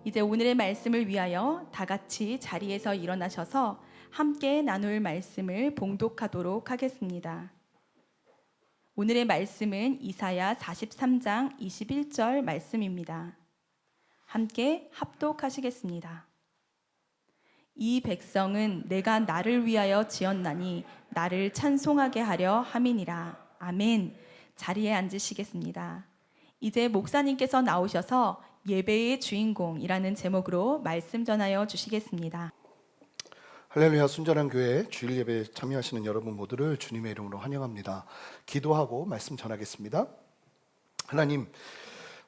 이제 오늘의 말씀을 위하여 다 같이 자리에서 일어나셔서 함께 나눌 말씀을 봉독하도록 하겠습니다. 오늘의 말씀은 이사야 43장 21절 말씀입니다. 함께 합독하시겠습니다. 이 백성은 내가 나를 위하여 지었나니 나를 찬송하게 하려 함이니라. 아멘. 자리에 앉으시겠습니다. 이제 목사님께서 나오셔서 예배의 주인공이라는 제목으로 말씀 전하여 주시겠습니다. 할렐루야. 순전한 교회 주일 예배에 참여하시는 여러분 모두를 주님의 이름으로 환영합니다. 기도하고 말씀 전하겠습니다. 하나님,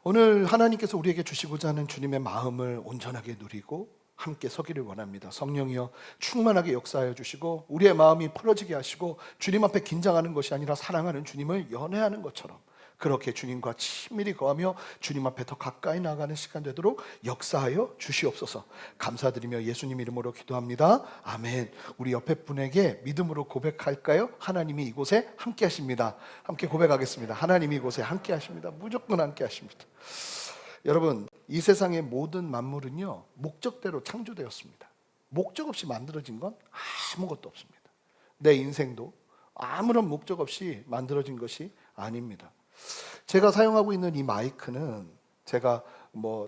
오늘 하나님께서 우리에게 주시고자 하는 주님의 마음을 온전하게 누리고 함께 서기를 원합니다. 성령이여 충만하게 역사하여 주시고 우리의 마음이 풀어지게 하시고 주님 앞에 긴장하는 것이 아니라 사랑하는 주님을 연애하는 것처럼 그렇게 주님과 친밀히 거하며 주님 앞에 더 가까이 나가는 시간 되도록 역사하여 주시옵소서. 감사드리며 예수님 이름으로 기도합니다. 아멘. 우리 옆에 분에게 믿음으로 고백할까요? 하나님이 이곳에 함께 하십니다. 함께 고백하겠습니다. 하나님이 이곳에 함께 하십니다. 무조건 함께 하십니다. 여러분, 이 세상의 모든 만물은요 목적대로 창조되었습니다. 목적 없이 만들어진 건 아무것도 없습니다. 내 인생도 아무런 목적 없이 만들어진 것이 아닙니다. 제가 사용하고 있는 이 마이크는 제가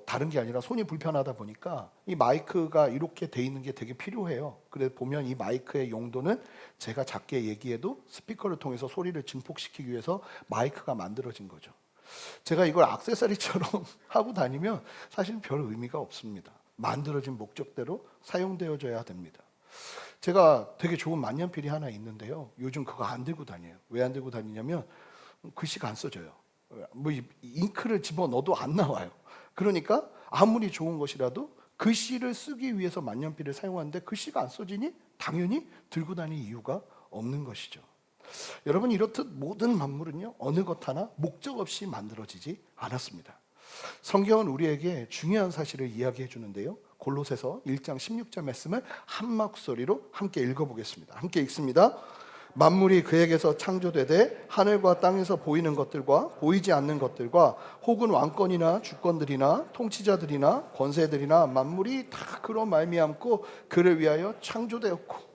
다른 게 아니라 손이 불편하다 보니까 이 마이크가 이렇게 돼 있는 게 되게 필요해요. 그래서 보면 이 마이크의 용도는 제가 작게 얘기해도 스피커를 통해서 소리를 증폭시키기 위해서 마이크가 만들어진 거죠. 제가 이걸 액세서리처럼 하고 다니면 사실 별 의미가 없습니다. 만들어진 목적대로 사용되어져야 됩니다. 제가 되게 좋은 만년필이 하나 있는데요, 요즘 그거 안 들고 다녀요. 왜 안 들고 다니냐면 글씨가 안 써져요. 잉크를 집어넣어도 안 나와요. 그러니까 아무리 좋은 것이라도 글씨를 쓰기 위해서 만년필을 사용하는데 글씨가 안 써지니 당연히 들고 다닐 이유가 없는 것이죠. 여러분, 이렇듯 모든 만물은요 어느 것 하나 목적 없이 만들어지지 않았습니다. 성경은 우리에게 중요한 사실을 이야기해 주는데요, 골로새서 1장 16절 말씀을 한 목소리로 함께 읽어보겠습니다. 함께 읽습니다. 만물이 그에게서 창조되되 하늘과 땅에서 보이는 것들과 보이지 않는 것들과 혹은 왕권이나 주권들이나 통치자들이나 권세들이나 만물이 다 그로 말미암고 그를 위하여 창조되었고.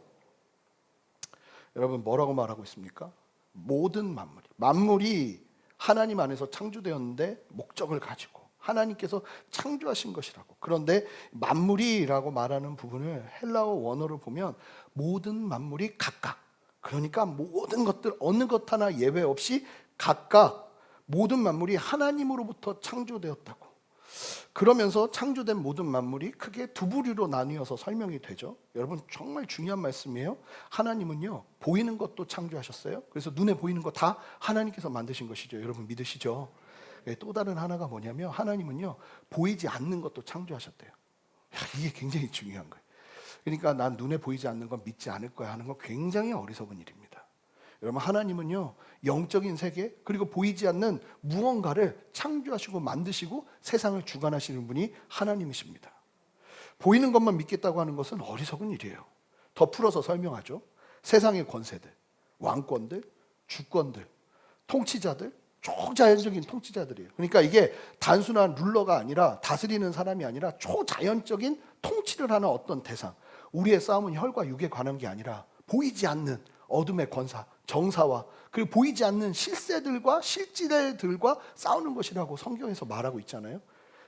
여러분, 뭐라고 말하고 있습니까? 모든 만물이 하나님 안에서 창조되었는데 목적을 가지고 하나님께서 창조하신 것이라고. 그런데 만물이라고 말하는 부분을 헬라어 원어로 보면 모든 만물이 각각, 그러니까 모든 것들 어느 것 하나 예외 없이 각각 모든 만물이 하나님으로부터 창조되었다고. 그러면서 창조된 모든 만물이 크게 두 부류로 나뉘어서 설명이 되죠. 여러분, 정말 중요한 말씀이에요. 하나님은요 보이는 것도 창조하셨어요. 그래서 눈에 보이는 거 다 하나님께서 만드신 것이죠. 여러분 믿으시죠? 또 다른 하나가 뭐냐면 하나님은요 보이지 않는 것도 창조하셨대요. 이게 굉장히 중요한 거예요. 그러니까 난 눈에 보이지 않는 건 믿지 않을 거야 하는 건 굉장히 어리석은 일입니다. 여러분, 하나님은요 영적인 세계 그리고 보이지 않는 무언가를 창조하시고 만드시고 세상을 주관하시는 분이 하나님이십니다. 보이는 것만 믿겠다고 하는 것은 어리석은 일이에요. 더 풀어서 설명하죠. 세상의 권세들, 왕권들, 주권들, 통치자들, 초자연적인 통치자들이에요. 그러니까 이게 단순한 룰러가 아니라, 다스리는 사람이 아니라 초자연적인 통치를 하는 어떤 대상. 우리의 싸움은 혈과 육에 관한 게 아니라 보이지 않는 어둠의 권사, 정사와 그리고 보이지 않는 실세들과 실지들과 싸우는 것이라고 성경에서 말하고 있잖아요.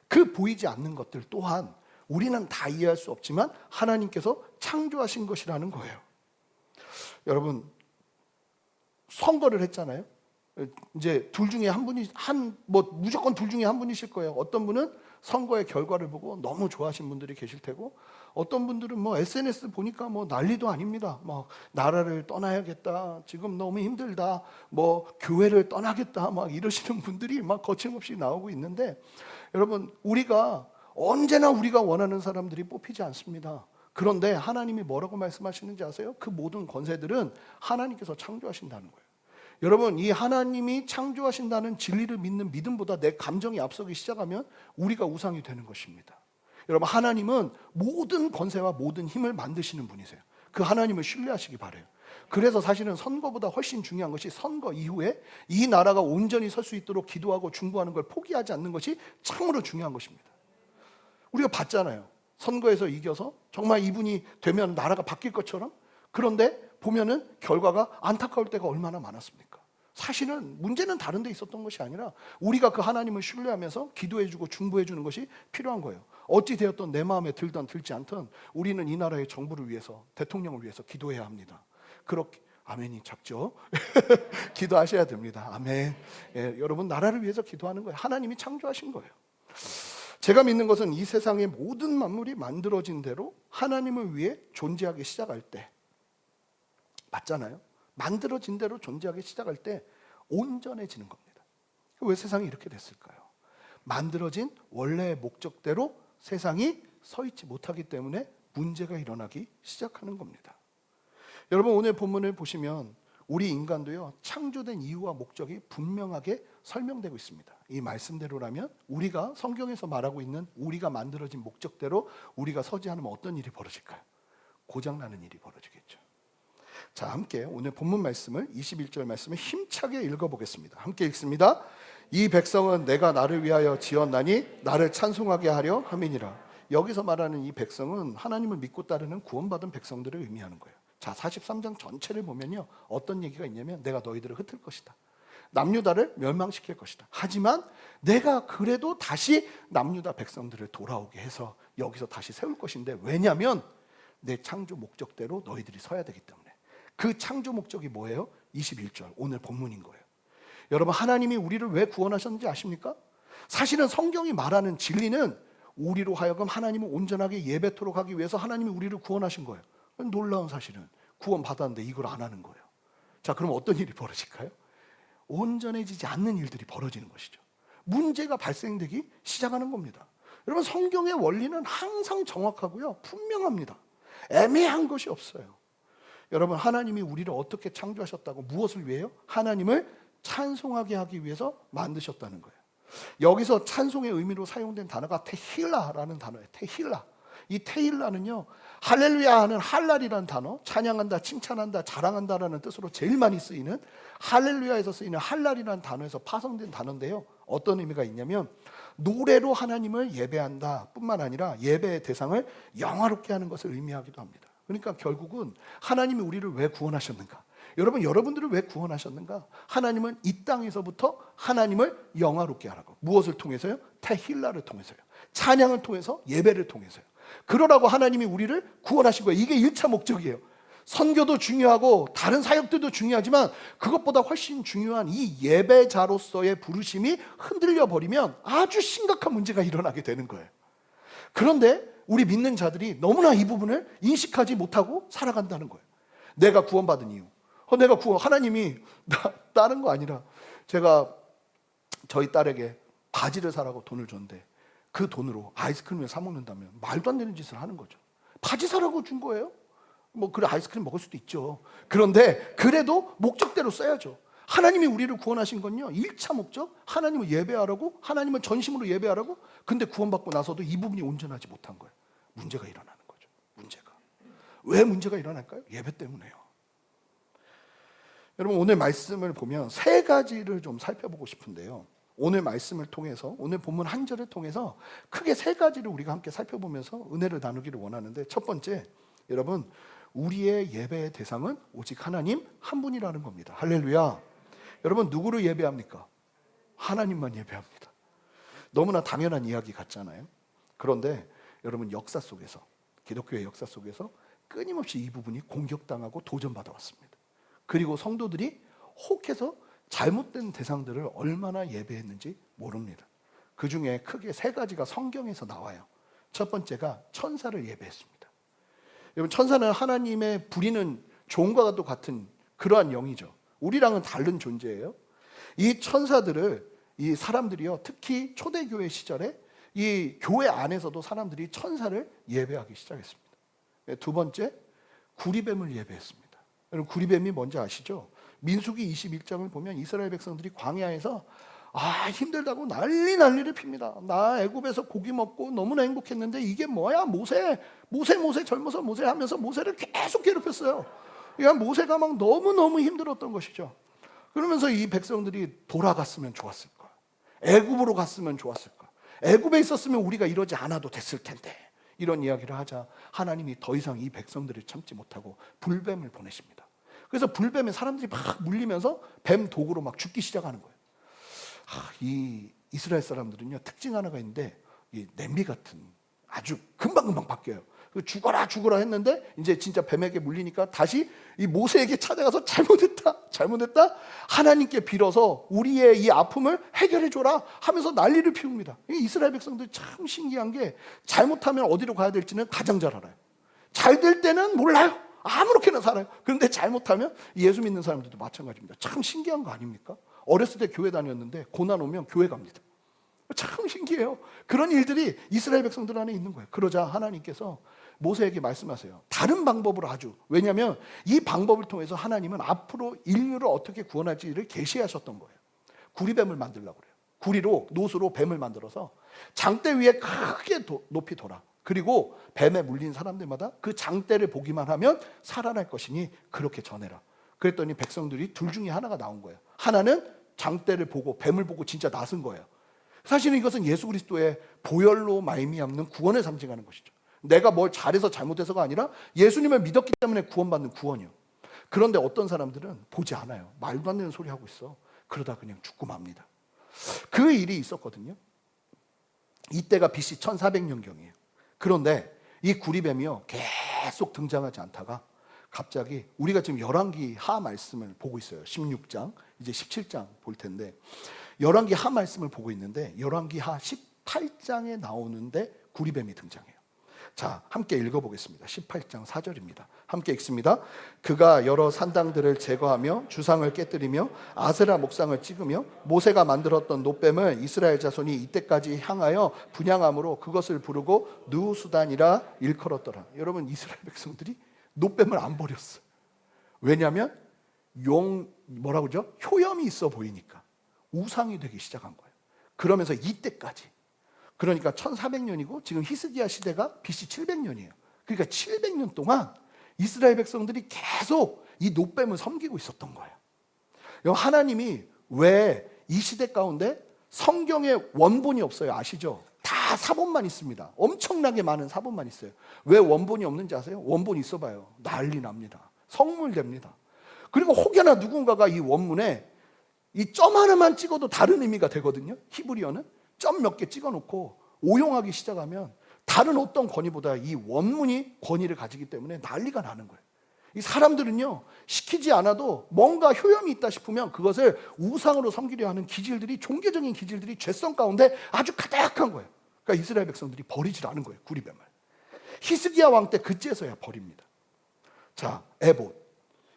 그 보이지 않는 것들 또한 우리는 다 이해할 수 없지만 하나님께서 창조하신 것이라는 거예요. 여러분, 선거를 했잖아요. 이제 둘 중에 한 분이 무조건 둘 중에 한 분이실 거예요. 어떤 분은 선거의 결과를 보고 너무 좋아하신 분들이 계실 테고, 어떤 분들은 SNS 보니까 난리도 아닙니다. 나라를 떠나야겠다, 지금 너무 힘들다, 교회를 떠나겠다 이러시는 분들이 거침없이 나오고 있는데, 여러분, 언제나 우리가 원하는 사람들이 뽑히지 않습니다. 그런데 하나님이 뭐라고 말씀하시는지 아세요? 그 모든 권세들은 하나님께서 창조하신다는 거예요. 여러분, 이 하나님이 창조하신다는 진리를 믿는 믿음보다 내 감정이 앞서기 시작하면 우리가 우상이 되는 것입니다. 여러분, 하나님은 모든 권세와 모든 힘을 만드시는 분이세요. 그 하나님을 신뢰하시기 바라요. 그래서 사실은 선거보다 훨씬 중요한 것이 선거 이후에 이 나라가 온전히 설 수 있도록 기도하고 중보하는 걸 포기하지 않는 것이 참으로 중요한 것입니다. 우리가 봤잖아요. 선거에서 이겨서 정말 이분이 되면 나라가 바뀔 것처럼. 그런데 보면은 결과가 안타까울 때가 얼마나 많았습니까? 사실은 문제는 다른 데 있었던 것이 아니라 우리가 그 하나님을 신뢰하면서 기도해주고 중보해주는 것이 필요한 거예요. 어찌 되었던 내 마음에 들든 들지 않든 우리는 이 나라의 정부를 위해서, 대통령을 위해서 기도해야 합니다. 그렇게 아멘이 작죠? 기도하셔야 됩니다. 아멘. 예, 여러분 나라를 위해서 기도하는 거예요. 하나님이 창조하신 거예요. 제가 믿는 것은 이 세상의 모든 만물이 만들어진 대로 하나님을 위해 존재하기 시작할 때, 맞잖아요? 만들어진 대로 존재하기 시작할 때 온전해지는 겁니다. 왜 세상이 이렇게 됐을까요? 만들어진 원래의 목적대로 세상이 서 있지 못하기 때문에 문제가 일어나기 시작하는 겁니다. 여러분 오늘 본문을 보시면 우리 인간도요 창조된 이유와 목적이 분명하게 설명되고 있습니다. 이 말씀대로라면 우리가 성경에서 말하고 있는 우리가 만들어진 목적대로 우리가 서지 않으면 어떤 일이 벌어질까요? 고장나는 일이 벌어지겠죠. 자, 함께 오늘 본문 말씀을 21절 말씀을 힘차게 읽어보겠습니다. 함께 읽습니다. 이 백성은 내가 나를 위하여 지었나니 나를 찬송하게 하려 함이니라. 여기서 말하는 이 백성은 하나님을 믿고 따르는 구원받은 백성들을 의미하는 거예요. 자, 43장 전체를 보면요 어떤 얘기가 있냐면 내가 너희들을 흩을 것이다. 남유다를 멸망시킬 것이다. 하지만 내가 그래도 다시 남유다 백성들을 돌아오게 해서 여기서 다시 세울 것인데, 왜냐하면 내 창조 목적대로 너희들이 서야 되기 때문에. 그 창조 목적이 뭐예요? 21절 오늘 본문인 거예요. 여러분 하나님이 우리를 왜 구원하셨는지 아십니까? 사실은 성경이 말하는 진리는 우리로 하여금 하나님을 온전하게 예배토록 하기 위해서 하나님이 우리를 구원하신 거예요. 놀라운 사실은 구원 받았는데 이걸 안 하는 거예요. 자, 그럼 어떤 일이 벌어질까요? 온전해지지 않는 일들이 벌어지는 것이죠. 문제가 발생되기 시작하는 겁니다. 여러분 성경의 원리는 항상 정확하고요 분명합니다. 애매한 것이 없어요. 여러분 하나님이 우리를 어떻게 창조하셨다고, 무엇을 위해요? 하나님을 찬송하게 하기 위해서 만드셨다는 거예요. 여기서 찬송의 의미로 사용된 단어가 테힐라라는 단어예요. 테힐라. 이 테힐라는요 할렐루야 하는 할랄이라는 단어, 찬양한다, 칭찬한다, 자랑한다라는 뜻으로 제일 많이 쓰이는 할렐루야에서 쓰이는 할랄이라는 단어에서 파생된 단어인데요, 어떤 의미가 있냐면 노래로 하나님을 예배한다 뿐만 아니라 예배의 대상을 영화롭게 하는 것을 의미하기도 합니다. 그러니까 결국은 하나님이 우리를 왜 구원하셨는가? 여러분, 여러분들을 왜 구원하셨는가? 하나님은 이 땅에서부터 하나님을 영화롭게 하라고. 무엇을 통해서요? 테힐라를 통해서요. 찬양을 통해서, 예배를 통해서요. 그러라고 하나님이 우리를 구원하신 거예요. 이게 1차 목적이에요. 선교도 중요하고 다른 사역들도 중요하지만 그것보다 훨씬 중요한 이 예배자로서의 부르심이 흔들려 버리면 아주 심각한 문제가 일어나게 되는 거예요. 그런데 우리 믿는 자들이 너무나 이 부분을 인식하지 못하고 살아간다는 거예요. 내가 구원받은 이유. 하나님이 다른 거 아니라, 제가 저희 딸에게 바지를 사라고 돈을 줬는데 그 돈으로 아이스크림을 사 먹는다면 말도 안 되는 짓을 하는 거죠. 바지 사라고 준 거예요? 그래 아이스크림 먹을 수도 있죠. 그런데 그래도 목적대로 써야죠. 하나님이 우리를 구원하신 건요 1차 목적, 하나님을 예배하라고, 하나님을 전심으로 예배하라고. 근데 구원받고 나서도 이 부분이 온전하지 못한 거예요. 문제가 일어나는 거죠. 문제가. 왜 문제가 일어날까요? 예배 때문에요. 여러분 오늘 말씀을 보면 세 가지를 좀 살펴보고 싶은데요, 오늘 말씀을 통해서, 오늘 본문 한 절을 통해서 크게 세 가지를 우리가 함께 살펴보면서 은혜를 나누기를 원하는데, 첫 번째, 여러분 우리의 예배의 대상은 오직 하나님 한 분이라는 겁니다. 할렐루야. 여러분 누구를 예배합니까? 하나님만 예배합니다. 너무나 당연한 이야기 같잖아요. 그런데 여러분 역사 속에서, 기독교의 역사 속에서 끊임없이 이 부분이 공격당하고 도전받아 왔습니다. 그리고 성도들이 혹해서 잘못된 대상들을 얼마나 예배했는지 모릅니다. 그 중에 크게 세 가지가 성경에서 나와요. 첫 번째가 천사를 예배했습니다. 여러분 천사는 하나님의 부리는 종과 같은 그러한 영이죠. 우리랑은 다른 존재예요. 이 천사들을, 이 사람들이요 특히 초대교회 시절에 이 교회 안에서도 사람들이 천사를 예배하기 시작했습니다. 두 번째, 구리뱀을 예배했습니다. 여러분 구리뱀이 뭔지 아시죠? 민수기 21장을 보면 이스라엘 백성들이 광야에서 힘들다고 난리를 핍니다. 나 애굽에서 고기 먹고 너무나 행복했는데 이게 뭐야? 모세 젊어서 모세 하면서 모세를 계속 괴롭혔어요. 그러니까 모세가 막 너무너무 힘들었던 것이죠. 그러면서 이 백성들이 돌아갔으면 좋았을 거야. 애굽으로 갔으면 좋았을 거야. 애굽에 있었으면 우리가 이러지 않아도 됐을 텐데. 이런 이야기를 하자 하나님이 더 이상 이 백성들을 참지 못하고 불뱀을 보내십니다. 그래서 불뱀에 사람들이 막 물리면서 뱀 독으로 막 죽기 시작하는 거예요. 이 이스라엘 사람들은요, 특징 하나가 있는데 이 냄비 같은 아주 금방금방 바뀌어요. 죽어라 죽어라 했는데 이제 진짜 뱀에게 물리니까 다시 이 모세에게 찾아가서 잘못했다 하나님께 빌어서 우리의 이 아픔을 해결해 줘라 하면서 난리를 피웁니다. 이스라엘 백성들 참 신기한 게 잘못하면 어디로 가야 될지는 가장 잘 알아요. 잘 될 때는 몰라요. 아무렇게나 살아요. 그런데 잘못하면 예수 믿는 사람들도 마찬가지입니다. 참 신기한 거 아닙니까? 어렸을 때 교회 다녔는데 고난 오면 교회 갑니다. 참 신기해요. 그런 일들이 이스라엘 백성들 안에 있는 거예요. 그러자 하나님께서 모세에게 말씀하세요. 다른 방법으로 아주. 왜냐하면 이 방법을 통해서 하나님은 앞으로 인류를 어떻게 구원할지를 계시하셨던 거예요. 구리뱀을 만들려고 그래요. 구리로 노수로 뱀을 만들어서 장대 위에 크게 높이 돌아. 그리고 뱀에 물린 사람들마다 그 장대를 보기만 하면 살아날 것이니 그렇게 전해라. 그랬더니 백성들이 둘 중에 하나가 나온 거예요. 하나는 장대를 보고 뱀을 보고 진짜 나선 거예요. 사실은 이것은 예수 그리스도의 보혈로 말미암는 구원을 상징하는 것이죠. 내가 뭘 잘해서 잘못해서가 아니라 예수님을 믿었기 때문에 구원받는 구원이요. 그런데 어떤 사람들은 보지 않아요. 말도 안 되는 소리 하고 있어. 그러다 그냥 죽고 맙니다. 그 일이 있었거든요. 이때가 BC 1400년경이에요. 그런데 이 구리뱀이요, 계속 등장하지 않다가 갑자기 우리가 지금 열왕기 하 말씀을 보고 있어요. 16장, 이제 17장 볼 텐데 열왕기 하 말씀을 보고 있는데 열왕기 하 18장에 나오는데 구리뱀이 등장해요. 자, 함께 읽어보겠습니다. 18장 4절입니다. 함께 읽습니다. 그가 여러 산당들을 제거하며 주상을 깨뜨리며 아세라 목상을 찍으며 모세가 만들었던 놋뱀을 이스라엘 자손이 이때까지 향하여 분향함으로 그것을 부르고 누수단이라 일컬었더라. 여러분, 이스라엘 백성들이 놋뱀을 안 버렸어요. 왜냐하면 뭐라고 그러죠? 효염이 있어 보이니까 우상이 되기 시작한 거예요. 그러면서 이때까지, 그러니까 1400년이고 지금 히스기야 시대가 BC 700년이에요. 그러니까 700년 동안 이스라엘 백성들이 계속 이 놋뱀을 섬기고 있었던 거예요. 하나님이 왜 이 시대 가운데 성경에 원본이 없어요? 아시죠? 다 사본만 있습니다. 엄청나게 많은 사본만 있어요. 왜 원본이 없는지 아세요? 원본 있어봐요. 난리 납니다. 성물됩니다. 그리고 혹여나 누군가가 이 원문에 이 점 하나만 찍어도 다른 의미가 되거든요. 히브리어는 점 몇 개 찍어놓고 오용하기 시작하면 다른 어떤 권위보다 이 원문이 권위를 가지기 때문에 난리가 나는 거예요. 이 사람들은요, 시키지 않아도 뭔가 효염이 있다 싶으면 그것을 우상으로 섬기려 하는 기질들이, 종교적인 기질들이 죄성 가운데 아주 가득한 거예요. 그러니까 이스라엘 백성들이 버리질 않은 거예요. 구리뱀을. 히스기야 왕 때 그제서야 버립니다. 자,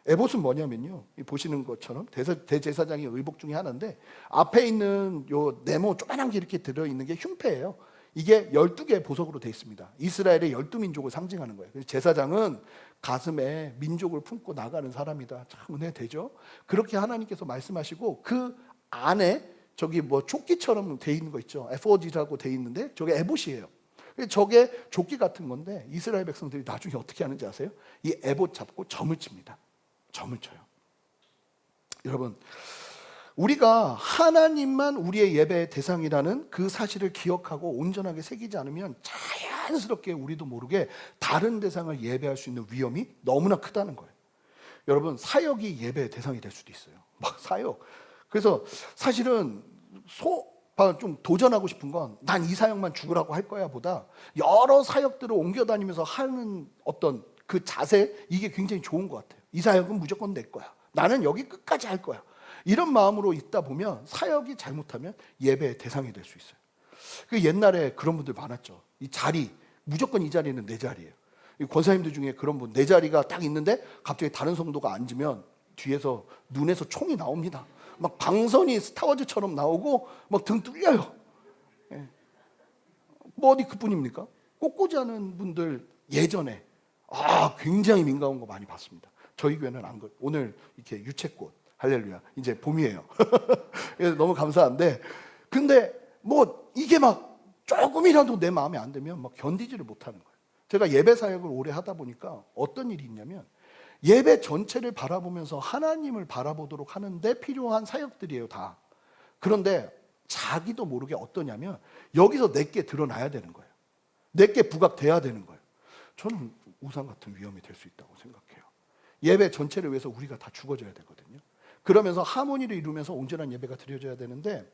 에봇은 뭐냐면요, 보시는 것처럼 대제사장의 의복 중에 하나인데 앞에 있는 요 네모 조그만한 게 이렇게 들어있는 게 흉패예요. 이게 12개의 보석으로 되어 있습니다. 이스라엘의 12민족을 상징하는 거예요. 그래서 제사장은 가슴에 민족을 품고 나가는 사람이다. 참 은혜 되죠? 그렇게 하나님께서 말씀하시고 그 안에 저기 뭐 조끼처럼 되어 있는 거 있죠. 에포디라고 되어 있는데 저게 에봇이에요. 저게 조끼 같은 건데 이스라엘 백성들이 나중에 어떻게 하는지 아세요? 이 에봇 잡고 점을 칩니다. 점을 쳐요. 여러분, 우리가 하나님만 우리의 예배의 대상이라는 그 사실을 기억하고 온전하게 새기지 않으면 자연스럽게 우리도 모르게 다른 대상을 예배할 수 있는 위험이 너무나 크다는 거예요. 여러분, 사역이 예배의 대상이 될 수도 있어요. 막 사역. 그래서 사실은 좀 도전하고 싶은 건 난 이 사역만 죽으라고 할 거야 보다 여러 사역들을 옮겨 다니면서 하는 어떤 그 자세, 이게 굉장히 좋은 것 같아요. 이 사역은 무조건 내 거야. 나는 여기 끝까지 할 거야. 이런 마음으로 있다 보면 사역이 잘못하면 예배의 대상이 될 수 있어요. 그 옛날에 그런 분들 많았죠. 이 자리, 무조건 이 자리는 내 자리예요. 이 권사님들 중에 그런 분, 내 자리가 딱 있는데 갑자기 다른 성도가 앉으면 뒤에서 눈에서 총이 나옵니다. 막 방선이 스타워즈처럼 나오고 막 등 뚫려요. 예. 뭐 어디 그뿐입니까? 꽃꽂이 하는 분들 예전에 굉장히 민감한 거 많이 봤습니다. 저희 교회는 안 그래요. 오늘 이렇게 유채꽃, 할렐루야, 이제 봄이에요. 너무 감사한데, 근데 뭐 이게 막 조금이라도 내 마음에 안 들면 막 견디지를 못하는 거예요. 제가 예배 사역을 오래 하다 보니까 어떤 일이 있냐면 예배 전체를 바라보면서 하나님을 바라보도록 하는데 필요한 사역들이에요, 다. 그런데 자기도 모르게 어떠냐면 여기서 내게 드러나야 되는 거예요. 내게 부각돼야 되는 거예요. 저는 우상 같은 위험이 될 수 있다고 생각해요. 예배 전체를 위해서 우리가 다 죽어져야 되거든요. 그러면서 하모니를 이루면서 온전한 예배가 드려져야 되는데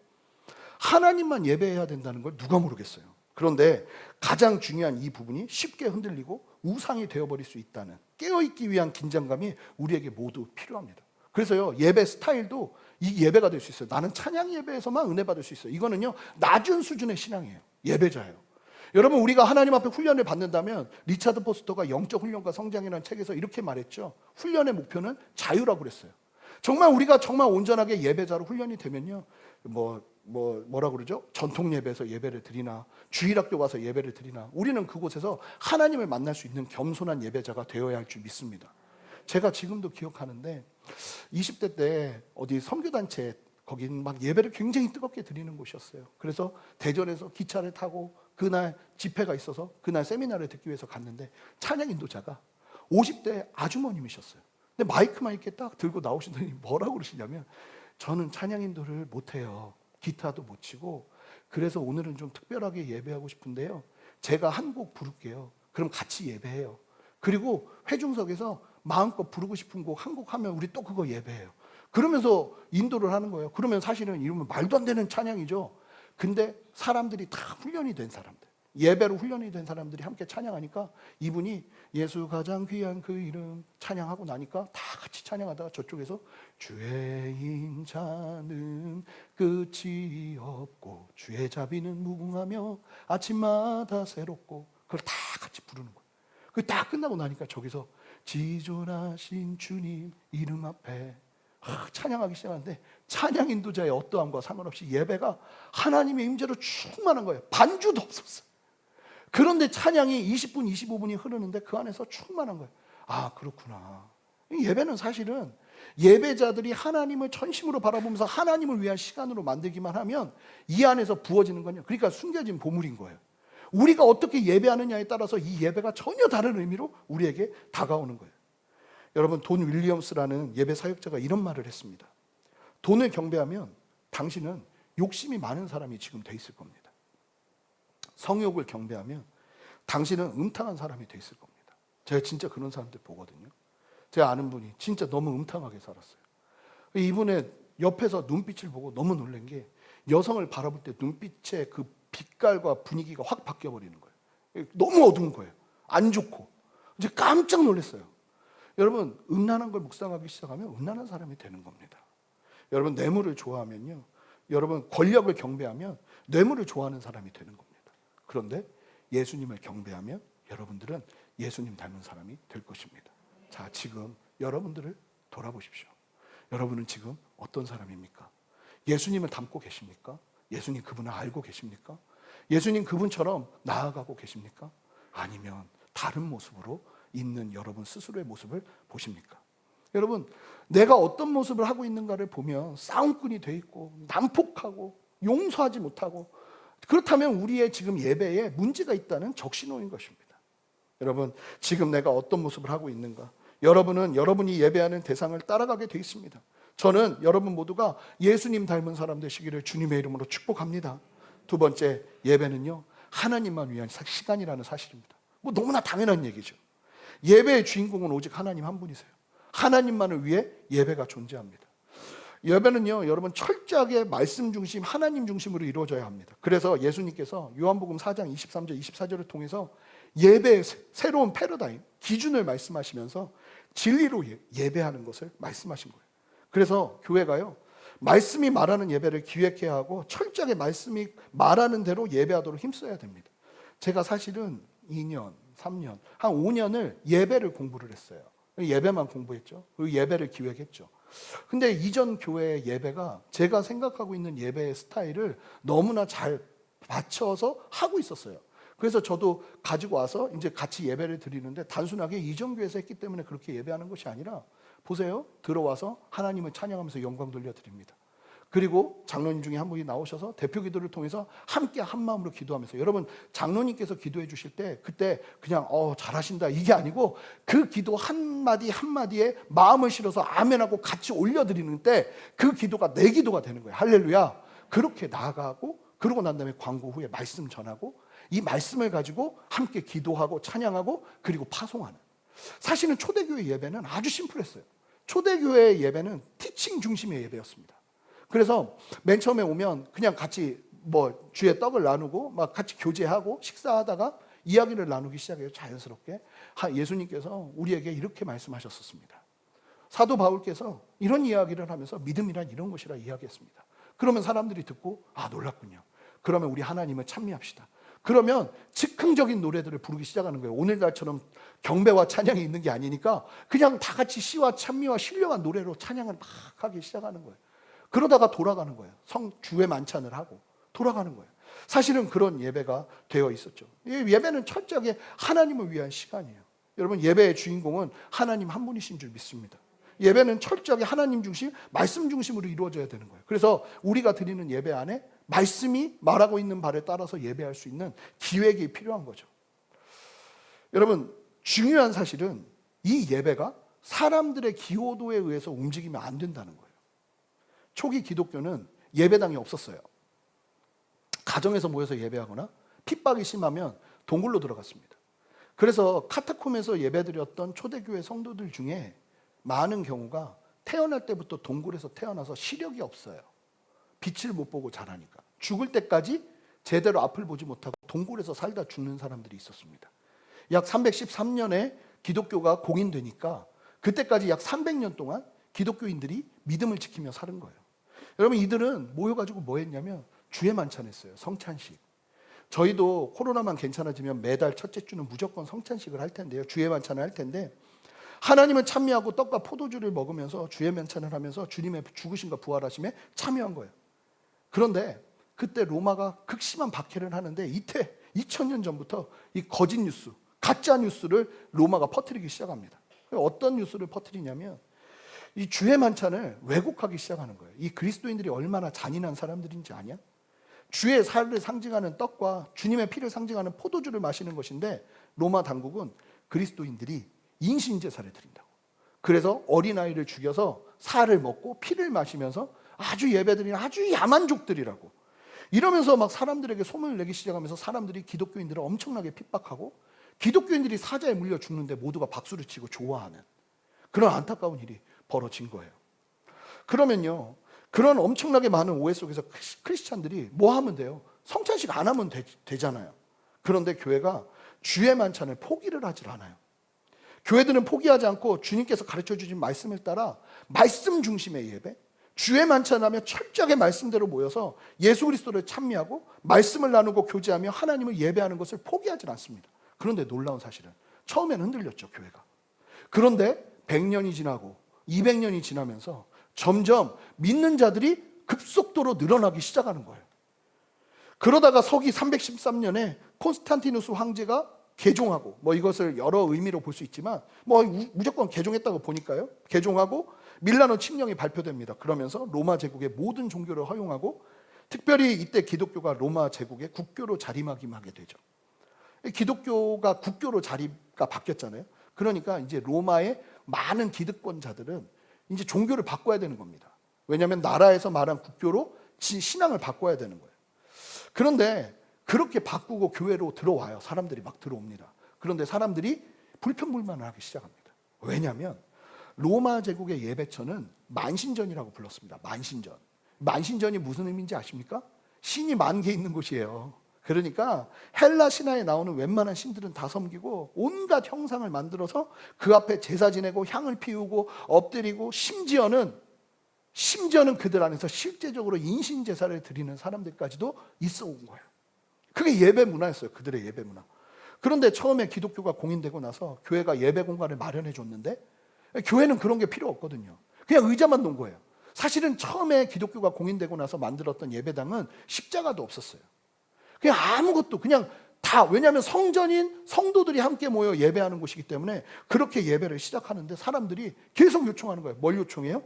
하나님만 예배해야 된다는 걸 누가 모르겠어요. 그런데 가장 중요한 이 부분이 쉽게 흔들리고 우상이 되어버릴 수 있다는 깨어있기 위한 긴장감이 우리에게 모두 필요합니다. 그래서요, 예배 스타일도 이 예배가 될 수 있어요. 나는 찬양 예배에서만 은혜 받을 수 있어요. 이거는요, 낮은 수준의 신앙이에요. 예배자예요. 여러분, 우리가 하나님 앞에 훈련을 받는다면 리차드 포스터가 영적 훈련과 성장이라는 책에서 이렇게 말했죠. 훈련의 목표는 자유라고 그랬어요. 정말 우리가 정말 온전하게 예배자로 훈련이 되면요, 뭐라 그러죠? 전통 예배에서 예배를 드리나 주일학교 가서 예배를 드리나 우리는 그곳에서 하나님을 만날 수 있는 겸손한 예배자가 되어야 할 줄 믿습니다. 제가 지금도 기억하는데 20대 때 어디 선교단체 거긴 막 예배를 굉장히 뜨겁게 드리는 곳이었어요. 그래서 대전에서 기차를 타고 그날 집회가 있어서 그날 세미나를 듣기 위해서 갔는데 찬양 인도자가 50대 아주머님이셨어요. 근데 마이크만 이렇게 딱 들고 나오시더니 뭐라고 그러시냐면 저는 찬양 인도를 못해요. 기타도 못 치고 그래서 오늘은 좀 특별하게 예배하고 싶은데요. 제가 한 곡 부를게요. 그럼 같이 예배해요. 그리고 회중석에서 마음껏 부르고 싶은 곡 한 곡 하면 우리 또 그거 예배해요. 그러면서 인도를 하는 거예요. 그러면 사실은 이러면 말도 안 되는 찬양이죠. 근데 사람들이 다 훈련이 된 사람들, 예배로 훈련이 된 사람들이 함께 찬양하니까 이분이 예수 가장 귀한 그 이름 찬양하고 나니까 다 같이 찬양하다가 저쪽에서 주의 인자는 끝이 없고 주의 자비는 무궁하며 아침마다 새롭고 그걸 다 같이 부르는 거예요. 그 다 끝나고 나니까 저기서 지존하신 주님 이름 앞에 찬양하기 시작하는데 찬양 인도자의 어떠함과 상관없이 예배가 하나님의 임재로 충만한 거예요. 반주도 없었어요. 그런데 찬양이 20분, 25분이 흐르는데 그 안에서 충만한 거예요. 아, 그렇구나. 예배는 사실은 예배자들이 하나님을 전심으로 바라보면서 하나님을 위한 시간으로 만들기만 하면 이 안에서 부어지는 건요. 그러니까 숨겨진 보물인 거예요. 우리가 어떻게 예배하느냐에 따라서 이 예배가 전혀 다른 의미로 우리에게 다가오는 거예요. 여러분, 돈 윌리엄스라는 예배 사역자가 이런 말을 했습니다. 돈을 경배하면 당신은 욕심이 많은 사람이 지금 돼 있을 겁니다. 성욕을 경배하면 당신은 음탕한 사람이 돼 있을 겁니다. 제가 진짜 그런 사람들 보거든요. 제가 아는 분이 진짜 너무 음탕하게 살았어요. 이분의 옆에서 눈빛을 보고 너무 놀란 게 여성을 바라볼 때 눈빛의 그 빛깔과 분위기가 확 바뀌어버리는 거예요. 너무 어두운 거예요. 안 좋고. 이제 깜짝 놀랐어요. 여러분, 음란한 걸 묵상하기 시작하면 음란한 사람이 되는 겁니다. 여러분, 뇌물을 좋아하면요, 여러분 권력을 경배하면 뇌물을 좋아하는 사람이 되는 겁니다. 그런데 예수님을 경배하면 여러분들은 예수님 닮은 사람이 될 것입니다. 자, 지금 여러분들을 돌아보십시오. 여러분은 지금 어떤 사람입니까? 예수님을 닮고 계십니까? 예수님 그분을 알고 계십니까? 예수님 그분처럼 나아가고 계십니까? 아니면 다른 모습으로 있는 여러분 스스로의 모습을 보십니까? 여러분, 내가 어떤 모습을 하고 있는가를 보면 싸움꾼이 돼 있고 난폭하고 용서하지 못하고, 그렇다면 우리의 지금 예배에 문제가 있다는 적신호인 것입니다. 여러분, 지금 내가 어떤 모습을 하고 있는가? 여러분은 여러분이 예배하는 대상을 따라가게 돼 있습니다. 저는 여러분 모두가 예수님 닮은 사람 되시기를 주님의 이름으로 축복합니다. 두 번째, 예배는요, 하나님만 위한 시간이라는 사실입니다. 뭐 너무나 당연한 얘기죠. 예배의 주인공은 오직 하나님 한 분이세요. 하나님만을 위해 예배가 존재합니다. 예배는요, 여러분 철저하게 말씀 중심, 하나님 중심으로 이루어져야 합니다. 그래서 예수님께서 요한복음 4장 23절 24절을 통해서 예배의 새로운 패러다임, 기준을 말씀하시면서 진리로 예배하는 것을 말씀하신 거예요. 그래서 교회가요, 말씀이 말하는 예배를 기획해야 하고 철저하게 말씀이 말하는 대로 예배하도록 힘써야 됩니다. 제가 사실은 2년, 3년, 한 5년을 예배를 공부를 했어요. 예배만 공부했죠. 그리고 예배를 기획했죠. 근데 이전 교회의 예배가 제가 생각하고 있는 예배의 스타일을 너무나 잘 맞춰서 하고 있었어요. 그래서 저도 가지고 와서 이제 같이 예배를 드리는데 단순하게 이전 교회에서 했기 때문에 그렇게 예배하는 것이 아니라, 보세요, 들어와서 하나님을 찬양하면서 영광 돌려드립니다. 그리고 장로님 중에 한 분이 나오셔서 대표 기도를 통해서 함께 한 마음으로 기도하면서, 여러분 장로님께서 기도해 주실 때 그때 그냥 잘하신다 이게 아니고 그 기도 한마디 한마디에 마음을 실어서 아멘하고 같이 올려드리는 때 그 기도가 내 기도가 되는 거예요. 할렐루야. 그렇게 나아가고, 그러고 난 다음에 광고 후에 말씀 전하고, 이 말씀을 가지고 함께 기도하고 찬양하고 그리고 파송하는. 사실은 초대교회 예배는 아주 심플했어요. 초대교회 예배는 티칭 중심의 예배였습니다. 그래서 맨 처음에 오면 그냥 같이 주의 떡을 나누고 막 같이 교제하고 식사하다가 이야기를 나누기 시작해요. 자연스럽게. 예수님께서 우리에게 이렇게 말씀하셨었습니다. 사도 바울께서 이런 이야기를 하면서 믿음이란 이런 것이라 이야기했습니다. 그러면 사람들이 듣고 놀랐군요. 그러면 우리 하나님을 찬미합시다. 그러면 즉흥적인 노래들을 부르기 시작하는 거예요. 오늘날처럼 경배와 찬양이 있는 게 아니니까 그냥 다 같이 시와 찬미와 신령한 노래로 찬양을 막 하기 시작하는 거예요. 그러다가 돌아가는 거예요. 주의 만찬을 하고 돌아가는 거예요. 사실은 그런 예배가 되어 있었죠. 이 예배는 철저하게 하나님을 위한 시간이에요. 여러분, 예배의 주인공은 하나님 한 분이신 줄 믿습니다. 예배는 철저하게 하나님 중심, 말씀 중심으로 이루어져야 되는 거예요. 그래서 우리가 드리는 예배 안에 말씀이 말하고 있는 바를 따라서 예배할 수 있는 기획이 필요한 거죠. 여러분, 중요한 사실은 이 예배가 사람들의 기호도에 의해서 움직이면 안 된다는 거예요. 초기 기독교는 예배당이 없었어요. 가정에서 모여서 예배하거나 핍박이 심하면 동굴로 들어갔습니다. 그래서 카타콤에서 예배드렸던 초대교회 성도들 중에 많은 경우가 태어날 때부터 동굴에서 태어나서 시력이 없어요. 빛을 못 보고 자라니까. 죽을 때까지 제대로 앞을 보지 못하고 동굴에서 살다 죽는 사람들이 있었습니다. 약 313년에 기독교가 공인되니까 그때까지 약 300년 동안 기독교인들이 믿음을 지키며 사는 거예요. 여러분, 이들은 모여가지고 뭐 했냐면 주의 만찬했어요. 성찬식. 저희도 코로나만 괜찮아지면 매달 첫째 주는 무조건 성찬식을 할 텐데요. 주의 만찬을 할 텐데, 하나님을 찬미하고 떡과 포도주를 먹으면서 주의 만찬을 하면서 주님의 죽으심과 부활하심에 참여한 거예요. 그런데 그때 로마가 극심한 박해를 하는데 이때 2000년 전부터 이 거짓 뉴스, 가짜 뉴스를 로마가 퍼뜨리기 시작합니다. 어떤 뉴스를 퍼뜨리냐면 이 주의 만찬을 왜곡하기 시작하는 거예요. 이 그리스도인들이 얼마나 잔인한 사람들인지 아냐? 주의 살을 상징하는 떡과 주님의 피를 상징하는 포도주를 마시는 것인데 로마 당국은 그리스도인들이 인신제사를 드린다고. 그래서 어린아이를 죽여서 살을 먹고 피를 마시면서 아주 예배드리는 아주 야만족들이라고. 이러면서 막 사람들에게 소문을 내기 시작하면서 사람들이 기독교인들을 엄청나게 핍박하고 기독교인들이 사자에 물려 죽는데 모두가 박수를 치고 좋아하는 그런 안타까운 일이 벌어진 거예요. 그러면요, 그런 엄청나게 많은 오해 속에서 크리스찬들이 뭐 하면 돼요? 성찬식 안 하면 되잖아요. 그런데 교회가 주의 만찬을 포기를 하질 않아요. 교회들은 포기하지 않고 주님께서 가르쳐 주신 말씀을 따라 말씀 중심의 예배, 주의 만찬하며 철저하게 말씀대로 모여서 예수 그리스도를 찬미하고 말씀을 나누고 교제하며 하나님을 예배하는 것을 포기하지 않습니다. 그런데 놀라운 사실은 처음에는 흔들렸죠, 교회가. 그런데 100년이 지나고 200년이 지나면서 점점 믿는 자들이 급속도로 늘어나기 시작하는 거예요. 그러다가 서기 313년에 콘스탄티누스 황제가 개종하고, 이것을 여러 의미로 볼 수 있지만 무조건 개종했다고 보니까요. 개종하고 밀라노 칙령이 발표됩니다. 그러면서 로마 제국의 모든 종교를 허용하고 특별히 이때 기독교가 로마 제국의 국교로 자리매김하게 되죠. 기독교가 국교로 자리가 바뀌었잖아요. 그러니까 이제 로마의 많은 기득권자들은 이제 종교를 바꿔야 되는 겁니다. 왜냐하면 나라에서 말한 국교로 신앙을 바꿔야 되는 거예요. 그런데 그렇게 바꾸고 교회로 들어와요. 사람들이 막 들어옵니다. 그런데 사람들이 불평불만을 하기 시작합니다. 왜냐하면 로마 제국의 예배처는 만신전이라고 불렀습니다. 만신전. 만신전이 무슨 의미인지 아십니까? 신이 10,000개 있는 곳이에요. 그러니까 헬라 신화에 나오는 웬만한 신들은 다 섬기고 온갖 형상을 만들어서 그 앞에 제사 지내고 향을 피우고 엎드리고 심지어는 그들 안에서 실제적으로 인신 제사를 드리는 사람들까지도 있어 온 거예요. 그게 예배 문화였어요. 그들의 예배 문화. 그런데 처음에 기독교가 공인되고 나서 교회가 예배 공간을 마련해 줬는데 교회는 그런 게 필요 없거든요. 그냥 의자만 놓은 거예요. 사실은 처음에 기독교가 공인되고 나서 만들었던 예배당은 십자가도 없었어요. 그냥 아무것도 그냥 다, 왜냐하면 성전인 성도들이 함께 모여 예배하는 곳이기 때문에 그렇게 예배를 시작하는데 사람들이 계속 요청하는 거예요. 뭘 요청해요?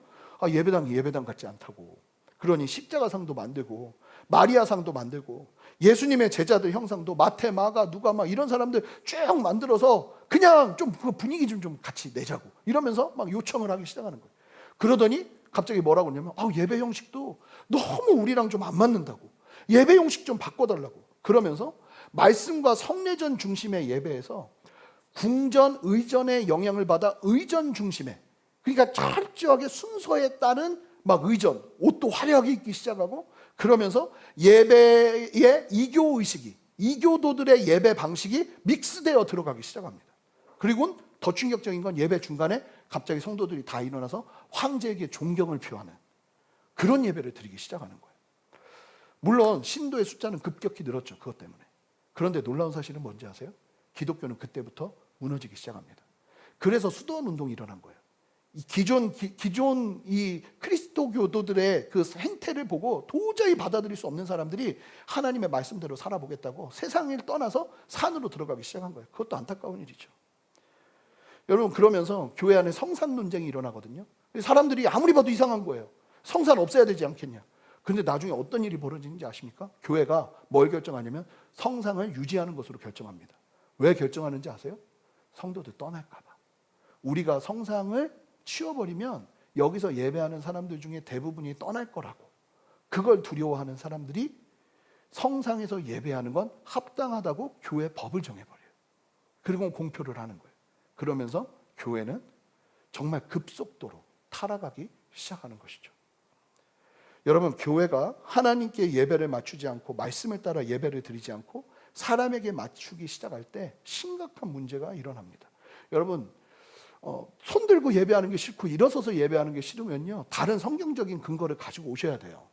예배당이 예배당 같지 않다고. 그러니 십자가상도 만들고 마리아상도 만들고 예수님의 제자들 형상도 마태, 마가, 누가 막 이런 사람들 쭉 만들어서 그냥 좀 그 분위기 좀 같이 내자고 이러면서 막 요청을 하기 시작하는 거예요. 그러더니 갑자기 뭐라고 하냐면 예배 형식도 너무 우리랑 좀 안 맞는다고. 예배 형식 좀 바꿔달라고. 그러면서 말씀과 성례전 중심의 예배에서 궁전, 의전의 영향을 받아 의전 중심의, 그러니까 철저하게 순서에 따른 막 의전, 옷도 화려하게 입기 시작하고, 그러면서 예배의 이교 의식이, 이교도들의 예배 방식이 믹스되어 들어가기 시작합니다. 그리고 더 충격적인 건 예배 중간에 갑자기 성도들이 다 일어나서 황제에게 존경을 표하는 그런 예배를 드리기 시작하는 거예요. 물론 신도의 숫자는 급격히 늘었죠. 그것 때문에. 그런데 놀라운 사실은 뭔지 아세요? 기독교는 그때부터 무너지기 시작합니다. 그래서 수도원 운동이 일어난 거예요. 기존 이 그리스도 교도들의 그 행태를 보고 도저히 받아들일 수 없는 사람들이 하나님의 말씀대로 살아보겠다고 세상을 떠나서 산으로 들어가기 시작한 거예요. 그것도 안타까운 일이죠. 여러분, 그러면서 교회 안에 성산 논쟁이 일어나거든요. 사람들이 아무리 봐도 이상한 거예요. 성산 없애야 되지 않겠냐. 그런데 나중에 어떤 일이 벌어지는지 아십니까? 교회가 뭘 결정하냐면 성상을 유지하는 것으로 결정합니다. 왜 결정하는지 아세요? 성도들 떠날까 봐. 우리가 성상을 치워버리면 여기서 예배하는 사람들 중에 대부분이 떠날 거라고. 그걸 두려워하는 사람들이 성상에서 예배하는 건 합당하다고 교회 법을 정해버려요. 그리고 공표를 하는 거예요. 그러면서 교회는 정말 급속도로 타락하기 시작하는 것이죠. 여러분, 교회가 하나님께 예배를 맞추지 않고 말씀을 따라 예배를 드리지 않고 사람에게 맞추기 시작할 때 심각한 문제가 일어납니다. 여러분, 손 들고 예배하는 게 싫고 일어서서 예배하는 게 싫으면요, 다른 성경적인 근거를 가지고 오셔야 돼요.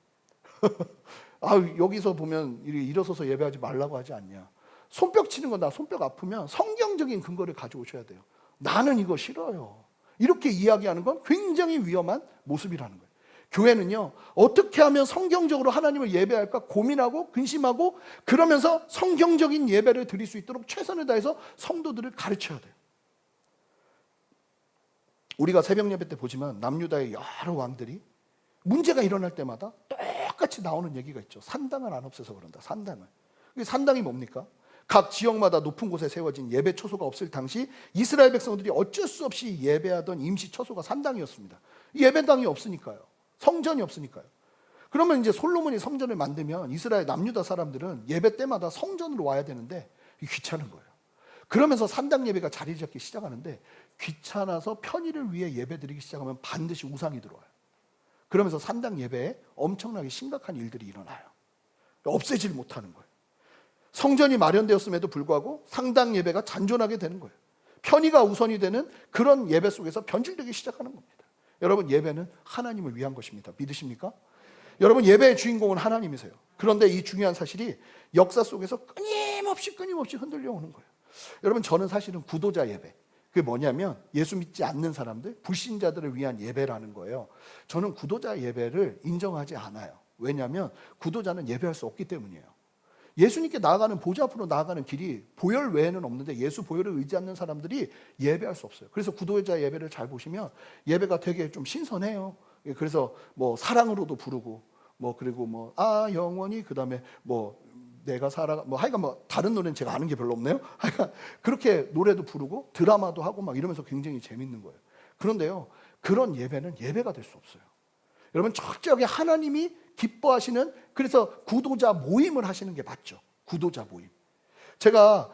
여기서 보면 일어서서 예배하지 말라고 하지 않냐. 손뼉 치는 거, 나 손뼉 아프면 성경적인 근거를 가지고 오셔야 돼요. 나는 이거 싫어요. 이렇게 이야기하는 건 굉장히 위험한 모습이라는 거예요. 교회는요, 어떻게 하면 성경적으로 하나님을 예배할까 고민하고 근심하고, 그러면서 성경적인 예배를 드릴 수 있도록 최선을 다해서 성도들을 가르쳐야 돼요. 우리가 새벽 예배 때 보지만 남유다의 여러 왕들이 문제가 일어날 때마다 똑같이 나오는 얘기가 있죠. 산당을 안 없애서 그런다. 산당을. 산당이 뭡니까? 각 지역마다 높은 곳에 세워진 예배 처소가 없을 당시 이스라엘 백성들이 어쩔 수 없이 예배하던 임시 처소가 산당이었습니다. 예배당이 없으니까요. 성전이 없으니까요. 그러면 이제 솔로몬이 성전을 만들면 이스라엘 남유다 사람들은 예배 때마다 성전으로 와야 되는데 귀찮은 거예요. 그러면서 산당 예배가 자리 잡기 시작하는데, 귀찮아서 편의를 위해 예배 드리기 시작하면 반드시 우상이 들어와요. 그러면서 산당 예배에 엄청나게 심각한 일들이 일어나요. 없애질 못하는 거예요. 성전이 마련되었음에도 불구하고 상당 예배가 잔존하게 되는 거예요. 편의가 우선이 되는 그런 예배 속에서 변질되기 시작하는 겁니다. 여러분, 예배는 하나님을 위한 것입니다. 믿으십니까? 여러분, 예배의 주인공은 하나님이세요. 그런데 이 중요한 사실이 역사 속에서 끊임없이 흔들려 오는 거예요. 여러분, 저는 사실은 구도자 예배, 그게 뭐냐면 예수 믿지 않는 사람들, 불신자들을 위한 예배라는 거예요. 저는 구도자 예배를 인정하지 않아요. 왜냐하면 구도자는 예배할 수 없기 때문이에요. 예수님께 나아가는, 보좌 앞으로 나아가는 길이 보혈 외에는 없는데 예수 보혈을 의지 않는 사람들이 예배할 수 없어요. 그래서 구도자 예배를 잘 보시면 예배가 되게 좀 신선해요. 그래서 뭐 사랑으로도 부르고, 그리고 영원히, 그 다음에 내가 살아, 하여간 다른 노래는 제가 아는 게 별로 없네요. 하여간 그렇게 노래도 부르고 드라마도 하고 막 이러면서 굉장히 재밌는 거예요. 그런데요, 그런 예배는 예배가 될 수 없어요. 여러분, 철저하게 하나님이 기뻐하시는, 그래서 구도자 모임을 하시는 게 맞죠. 구도자 모임. 제가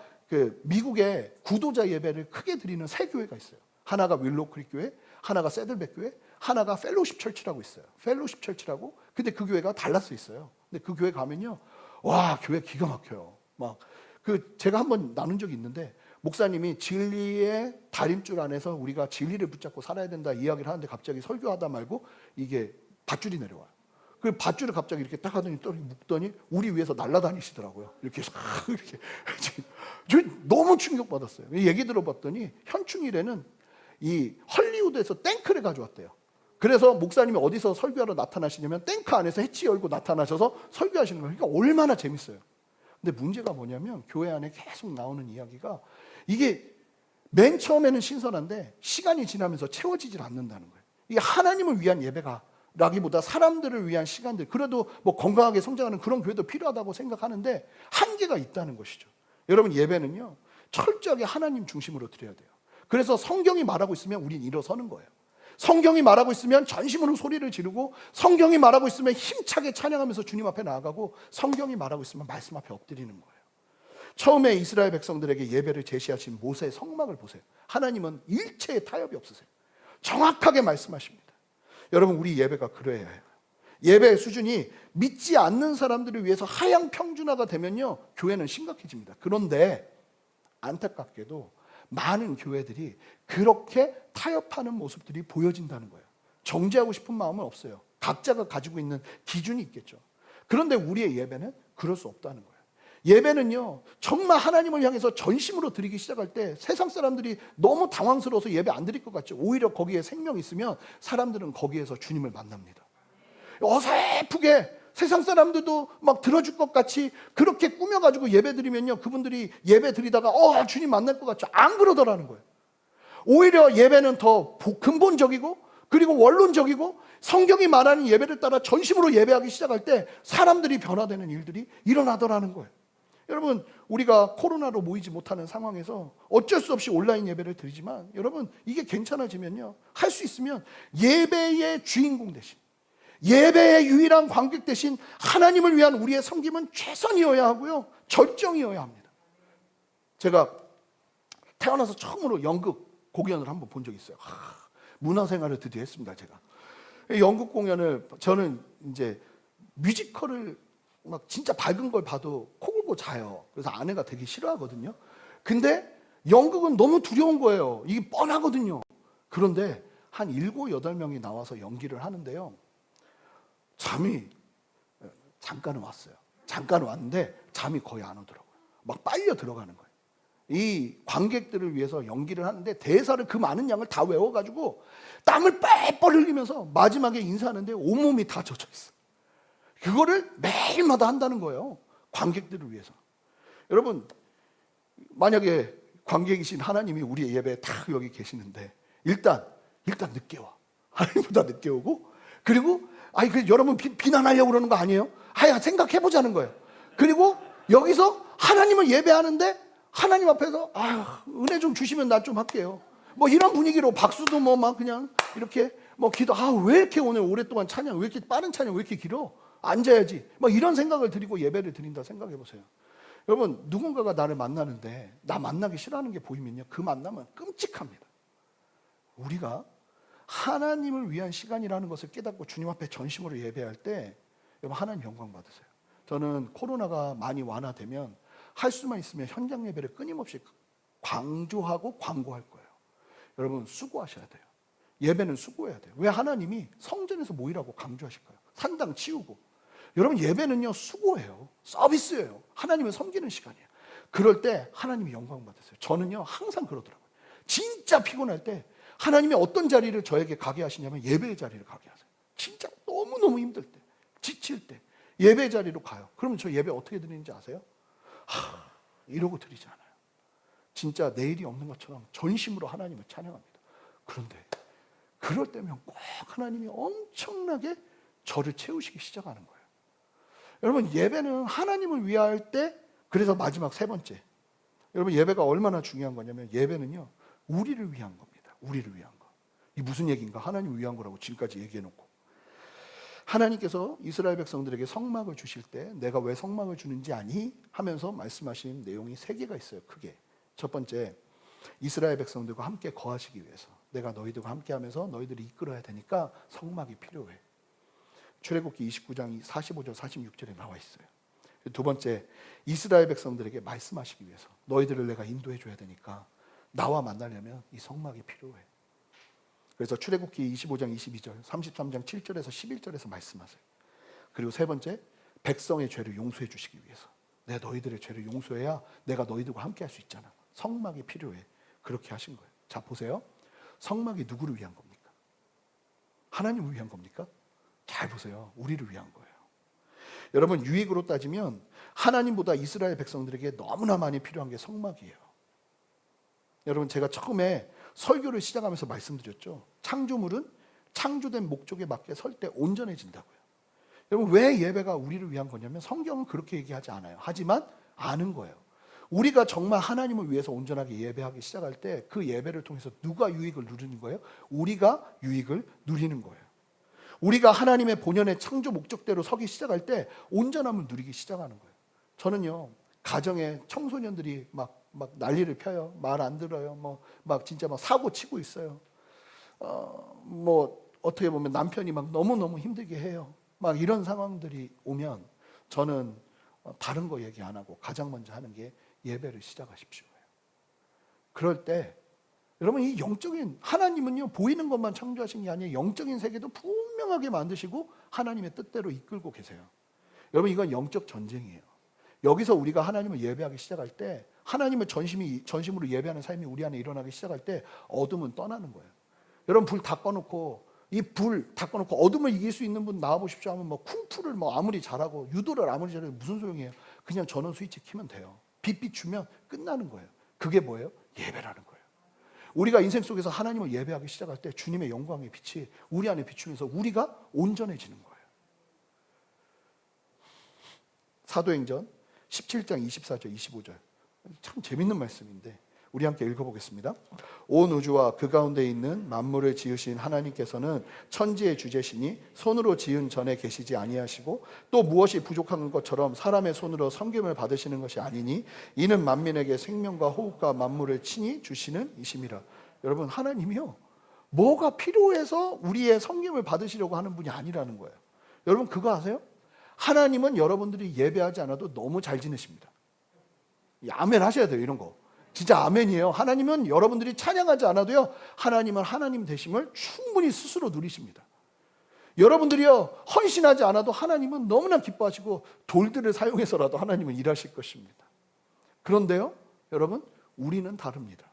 미국에 구도자 예배를 크게 드리는 세 교회가 있어요. 하나가 윌로우크릭 교회, 하나가 새들백 교회, 하나가 펠로십 철치라고 있어요. 펠로십 철치라고. 근데 그 교회가 달라스에 있어요. 근데 그 교회 가면요, 와, 교회 기가 막혀요. 제가 한번 나눈 적이 있는데, 목사님이 진리의 다림줄 안에서 우리가 진리를 붙잡고 살아야 된다 이야기를 하는데, 갑자기 설교하다 말고 이게 밧줄이 내려와요. 그 밧줄을 갑자기 이렇게 딱 하더니 또 묶더니 우리 위에서 날아다니시더라고요. 이렇게 너무 충격받았어요. 얘기 들어봤더니 현충일에는 이 헐리우드에서 탱크를 가져왔대요. 그래서 목사님이 어디서 설교하러 나타나시냐면 탱크 안에서 해치 열고 나타나셔서 설교하시는 거예요. 그러니까 얼마나 재밌어요. 근데 문제가 뭐냐면 교회 안에 계속 나오는 이야기가, 이게 맨 처음에는 신선한데 시간이 지나면서 채워지질 않는다는 거예요. 이게 하나님을 위한 예배가 라기보다 사람들을 위한 시간들, 그래도 건강하게 성장하는 그런 교회도 필요하다고 생각하는데 한계가 있다는 것이죠. 여러분, 예배는요, 철저하게 하나님 중심으로 드려야 돼요. 그래서 성경이 말하고 있으면 우린 일어서는 거예요. 성경이 말하고 있으면 전심으로 소리를 지르고, 성경이 말하고 있으면 힘차게 찬양하면서 주님 앞에 나아가고, 성경이 말하고 있으면 말씀 앞에 엎드리는 거예요. 처음에 이스라엘 백성들에게 예배를 제시하신 모세의 성막을 보세요. 하나님은 일체의 타협이 없으세요. 정확하게 말씀하십니다. 여러분, 우리 예배가 그래야 해요. 예배의 수준이 믿지 않는 사람들을 위해서 하향 평준화가 되면요, 교회는 심각해집니다. 그런데 안타깝게도 많은 교회들이 그렇게 타협하는 모습들이 보여진다는 거예요. 정죄하고 싶은 마음은 없어요. 각자가 가지고 있는 기준이 있겠죠. 그런데 우리의 예배는 그럴 수 없다는 거예요. 예배는요, 정말 하나님을 향해서 전심으로 드리기 시작할 때 세상 사람들이 너무 당황스러워서 예배 안 드릴 것 같죠. 오히려 거기에 생명이 있으면 사람들은 거기에서 주님을 만납니다. 어설프게 세상 사람들도 막 들어줄 것 같이 그렇게 꾸며가지고 예배 드리면요, 그분들이 예배 드리다가 주님 만날 것 같죠. 안 그러더라는 거예요. 오히려 예배는 더 근본적이고, 그리고 원론적이고, 성경이 말하는 예배를 따라 전심으로 예배하기 시작할 때 사람들이 변화되는 일들이 일어나더라는 거예요. 여러분, 우리가 코로나로 모이지 못하는 상황에서 어쩔 수 없이 온라인 예배를 드리지만, 여러분, 이게 괜찮아지면요, 할 수 있으면 예배의 주인공 대신, 예배의 유일한 관객 대신 하나님을 위한 우리의 섬김은 최선이어야 하고요, 절정이어야 합니다. 제가 태어나서 처음으로 연극 공연을 한번 본 적이 있어요. 문화생활을 드디어 했습니다. 제가 연극 공연을, 저는 이제 뮤지컬을 막 진짜 밝은 걸 봐도 코 골고 자요. 그래서 아내가 되게 싫어하거든요. 근데 연극은 너무 두려운 거예요. 이게 뻔하거든요. 그런데 한 7, 8명이 나와서 연기를 하는데요, 잠이 잠깐은 왔어요. 잠깐 왔는데 잠이 거의 안 오더라고요. 막 빨려 들어가는 거예요. 이 관객들을 위해서 연기를 하는데 대사를 그 많은 양을 다 외워가지고 땀을 뻘뻘 흘리면서 마지막에 인사하는데 온몸이 다 젖어 있어. 그거를 매일마다 한다는 거예요, 관객들을 위해서. 여러분, 만약에 관객이신 하나님이 우리의 예배에 딱 여기 계시는데 일단 늦게 와. 하나님보다 늦게 오고, 그리고 여러분 비난하려고 그러는 거 아니에요? 생각해보자는 거예요. 그리고 여기서 하나님을 예배하는데 하나님 앞에서 은혜 좀 주시면 나 좀 할게요. 뭐 이런 분위기로 박수도 뭐 막 그냥 이렇게 뭐 기도, 왜 이렇게 오늘 오랫동안 찬양, 왜 이렇게 빠른 찬양, 왜 이렇게 길어? 앉아야지. 뭐 이런 생각을 드리고 예배를 드린다 생각해 보세요. 여러분, 누군가가 나를 만나는데 나 만나기 싫어하는 게 보이면요, 그 만남은 끔찍합니다. 우리가 하나님을 위한 시간이라는 것을 깨닫고 주님 앞에 전심으로 예배할 때, 여러분, 하나님 영광 받으세요. 저는 코로나가 많이 완화되면 할 수만 있으면 현장 예배를 끊임없이 강조하고 광고할 거예요. 여러분, 수고하셔야 돼요. 예배는 수고해야 돼요. 왜 하나님이 성전에서 모이라고 강조하실 거예요? 산당 치우고. 여러분, 예배는요, 수고예요. 서비스예요. 하나님을 섬기는 시간이에요. 그럴 때 하나님이 영광 받으세요. 저는요, 항상 그러더라고요. 진짜 피곤할 때 하나님이 어떤 자리를 저에게 가게 하시냐면 예배의 자리를 가게 하세요. 진짜 너무너무 힘들 때, 지칠 때 예배의 자리로 가요. 그러면 저 예배 어떻게 드리는지 아세요? 이러고 드리지 않아요. 진짜 내일이 없는 것처럼 전심으로 하나님을 찬양합니다. 그런데 그럴 때면 꼭 하나님이 엄청나게 저를 채우시기 시작하는 거예요. 여러분, 예배는 하나님을 위할 때, 그래서 마지막 세 번째, 여러분, 예배가 얼마나 중요한 거냐면 예배는요, 우리를 위한 겁니다. 우리를 위한 거. 이 무슨 얘기인가? 하나님을 위한 거라고 지금까지 얘기해놓고, 하나님께서 이스라엘 백성들에게 성막을 주실 때 내가 왜 성막을 주는지 아니? 하면서 말씀하신 내용이 3개가 있어요. 크게. 첫 번째, 이스라엘 백성들과 함께 거하시기 위해서, 내가 너희들과 함께 하면서 너희들이 이끌어야 되니까 성막이 필요해. 출애굽기 29장 45절 46절에 나와 있어요. 두 번째, 이스라엘 백성들에게 말씀하시기 위해서, 너희들을 내가 인도해 줘야 되니까 나와 만나려면 이 성막이 필요해. 그래서 출애굽기 25장 22절, 33장 7절에서 11절에서 말씀하세요. 그리고 세 번째, 백성의 죄를 용서해 주시기 위해서, 내가 너희들의 죄를 용서해야 내가 너희들과 함께 할 수 있잖아. 성막이 필요해. 그렇게 하신 거예요. 자, 보세요. 성막이 누구를 위한 겁니까? 하나님을 위한 겁니까? 잘 보세요. 우리를 위한 거예요. 여러분, 유익으로 따지면 하나님보다 이스라엘 백성들에게 너무나 많이 필요한 게 성막이에요. 여러분, 제가 처음에 설교를 시작하면서 말씀드렸죠. 창조물은 창조된 목적에 맞게 설 때 온전해진다고요. 여러분, 왜 예배가 우리를 위한 거냐면 성경은 그렇게 얘기하지 않아요. 하지만 아는 거예요. 우리가 정말 하나님을 위해서 온전하게 예배하기 시작할 때 그 예배를 통해서 누가 유익을 누리는 거예요? 우리가 유익을 누리는 거예요. 우리가 하나님의 본연의 창조 목적대로 서기 시작할 때 온전함을 누리기 시작하는 거예요. 저는요, 가정에 청소년들이 막 난리를 펴요. 말 안 들어요. 막 진짜 막 사고 치고 있어요. 어떻게 보면 남편이 막 너무너무 힘들게 해요. 막 이런 상황들이 오면 저는 다른 거 얘기 안 하고 가장 먼저 하는 게 예배를 시작하십시오예요. 그럴 때 여러분, 이 영적인 하나님은요, 보이는 것만 창조하신 게 아니에요. 영적인 세계도 분명하게 만드시고 하나님의 뜻대로 이끌고 계세요. 여러분, 이건 영적 전쟁이에요. 여기서 우리가 하나님을 예배하기 시작할 때, 하나님을 전심으로 예배하는 삶이 우리 안에 일어나기 시작할 때 어둠은 떠나는 거예요. 여러분, 불 다 꺼놓고 어둠을 이길 수 있는 분 나와보십시오 하면 쿵푸를 아무리 잘하고 유도를 아무리 잘해도 무슨 소용이에요? 그냥 전원 스위치 키면 돼요. 빛 비추면 끝나는 거예요. 그게 뭐예요? 예배라는 거예요. 우리가 인생 속에서 하나님을 예배하기 시작할 때 주님의 영광의 빛이 우리 안에 비추면서 우리가 온전해지는 거예요. 사도행전 17장 24절 25절 참 재밌는 말씀인데 우리 함께 읽어보겠습니다. 온 우주와 그 가운데 있는 만물을 지으신 하나님께서는 천지의 주제시니 손으로 지은 전에 계시지 아니하시고 또 무엇이 부족한 것처럼 사람의 손으로 섬김을 받으시는 것이 아니니 이는 만민에게 생명과 호흡과 만물을 친히 주시는 이심이라. 여러분, 하나님이요, 뭐가 필요해서 우리의 섬김을 받으시려고 하는 분이 아니라는 거예요. 여러분, 그거 아세요? 하나님은 여러분들이 예배하지 않아도 너무 잘 지내십니다. 아멘 하셔야 돼요. 이런 거 진짜 아멘이에요. 하나님은 여러분들이 찬양하지 않아도요, 하나님은 하나님 되심을 충분히 스스로 누리십니다. 여러분들이요, 헌신하지 않아도 하나님은 너무나 기뻐하시고 돌들을 사용해서라도 하나님은 일하실 것입니다. 그런데요, 여러분, 우리는 다릅니다.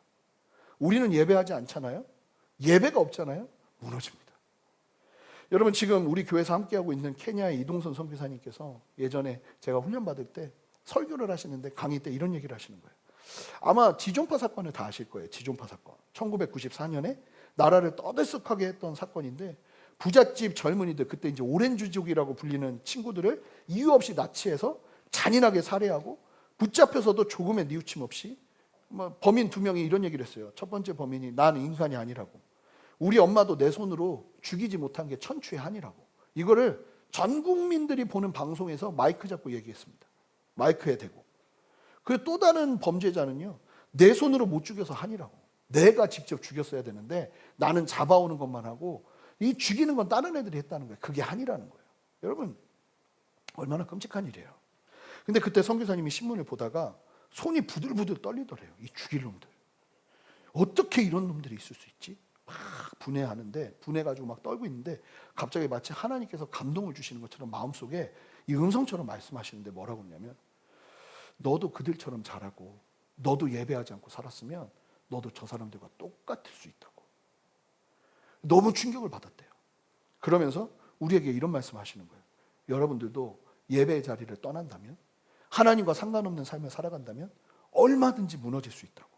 우리는 예배하지 않잖아요. 예배가 없잖아요. 무너집니다. 여러분, 지금 우리 교회에서 함께하고 있는 케냐의 이동선 선교사님께서 예전에 제가 훈련받을 때 설교를 하시는데 강의 때 이런 얘기를 하시는 거예요. 아마 지존파 사건을 다 아실 거예요. 지존파 사건. 1994년에 나라를 떠들썩하게 했던 사건인데, 부잣집 젊은이들, 그때 이제 오렌지족이라고 불리는 친구들을 이유 없이 납치해서 잔인하게 살해하고, 붙잡혀서도 조금의 뉘우침 없이 범인 2명이 이런 얘기를 했어요. 첫 번째 범인이 난 인간이 아니라고, 우리 엄마도 내 손으로 죽이지 못한 게 천추의 한이라고. 이거를 전 국민들이 보는 방송에서 마이크 잡고 얘기했습니다. 마이크에 대고. 그 또 다른 범죄자는요, 내 손으로 못 죽여서 한이라고. 내가 직접 죽였어야 되는데 나는 잡아오는 것만 하고 이 죽이는 건 다른 애들이 했다는 거예요. 그게 한이라는 거예요. 여러분, 얼마나 끔찍한 일이에요. 근데 그때 선교사님이 신문을 보다가 손이 부들부들 떨리더래요. 이 죽일 놈들. 어떻게 이런 놈들이 있을 수 있지? 막 분해가지고 막 떨고 있는데 갑자기 마치 하나님께서 감동을 주시는 것처럼 마음속에 이 음성처럼 말씀하시는데 뭐라고 했냐면, 너도 그들처럼 잘하고 너도 예배하지 않고 살았으면 너도 저 사람들과 똑같을 수 있다고. 너무 충격을 받았대요. 그러면서 우리에게 이런 말씀 하시는 거예요. 여러분들도 예배의 자리를 떠난다면, 하나님과 상관없는 삶을 살아간다면 얼마든지 무너질 수 있다고.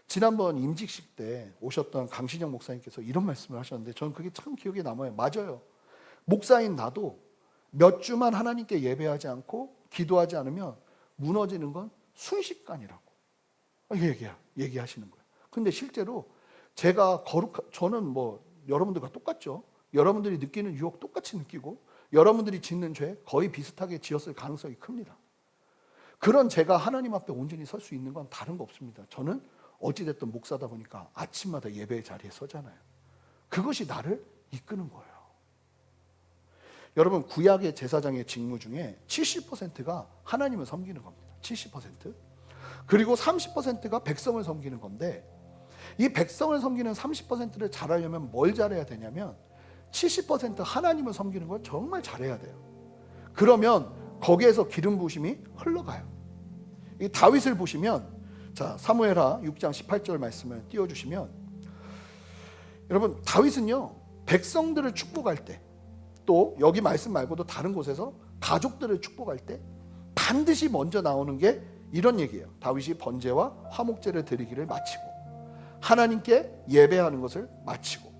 지난번 임직식 때 오셨던 강신영 목사님께서 이런 말씀을 하셨는데 저는 그게 참 기억에 남아요. 맞아요. 목사인 나도 몇 주만 하나님께 예배하지 않고 기도하지 않으면 무너지는 건 순식간이라고 얘기하시는 거예요. 근데 실제로 저는 여러분들과 똑같죠. 여러분들이 느끼는 유혹 똑같이 느끼고 여러분들이 짓는 죄 거의 비슷하게 지었을 가능성이 큽니다. 그런 제가 하나님 앞에 온전히 설 수 있는 건 다른 거 없습니다. 저는 어찌됐든 목사다 보니까 아침마다 예배의 자리에 서잖아요. 그것이 나를 이끄는 거예요. 여러분, 구약의 제사장의 직무 중에 70%가 하나님을 섬기는 겁니다. 70%. 그리고 30%가 백성을 섬기는 건데, 이 백성을 섬기는 30%를 잘하려면 뭘 잘해야 되냐면 70% 하나님을 섬기는 걸 정말 잘해야 돼요. 그러면 거기에서 기름 부으심이 흘러가요. 이 다윗을 보시면, 자, 사무엘하 6장 18절 말씀을 띄워주시면, 여러분, 다윗은요, 백성들을 축복할 때, 또 여기 말씀 말고도 다른 곳에서 가족들을 축복할 때 반드시 먼저 나오는 게 이런 얘기예요. 다윗이 번제와 화목제를 드리기를 마치고 하나님께 예배하는 것을 마치고.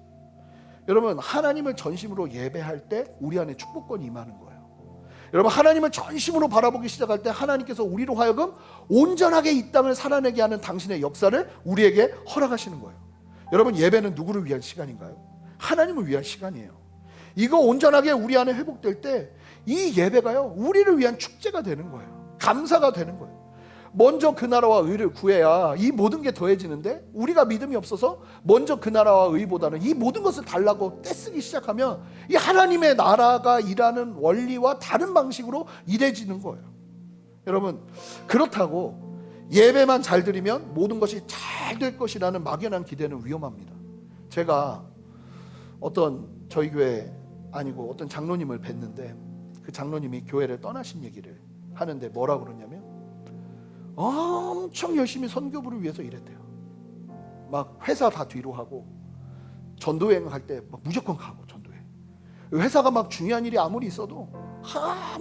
여러분, 하나님을 전심으로 예배할 때 우리 안에 축복권이 임하는 거예요. 여러분, 하나님을 전심으로 바라보기 시작할 때 하나님께서 우리로 하여금 온전하게 이 땅을 살아내게 하는 당신의 역사를 우리에게 허락하시는 거예요. 여러분, 예배는 누구를 위한 시간인가요? 하나님을 위한 시간이에요. 이거 온전하게 우리 안에 회복될 때 이 예배가요, 우리를 위한 축제가 되는 거예요. 감사가 되는 거예요. 먼저 그 나라와 의를 구해야 이 모든 게 더해지는데, 우리가 믿음이 없어서 먼저 그 나라와 의보다는 이 모든 것을 달라고 떼쓰기 시작하면 이 하나님의 나라가 일하는 원리와 다른 방식으로 일해지는 거예요. 여러분, 그렇다고 예배만 잘 드리면 모든 것이 잘 될 것이라는 막연한 기대는 위험합니다. 제가 어떤 저희 교회 아니고 어떤 장로님을 뵀는데, 그 장로님이 교회를 떠나신 얘기를 하는데 뭐라고 그러냐면, 엄청 열심히 선교부를 위해서 일했대요. 막 회사 다 뒤로 하고 전도여행 할 때 막 무조건 가고, 전도여행. 회사가 막 중요한 일이 아무리 있어도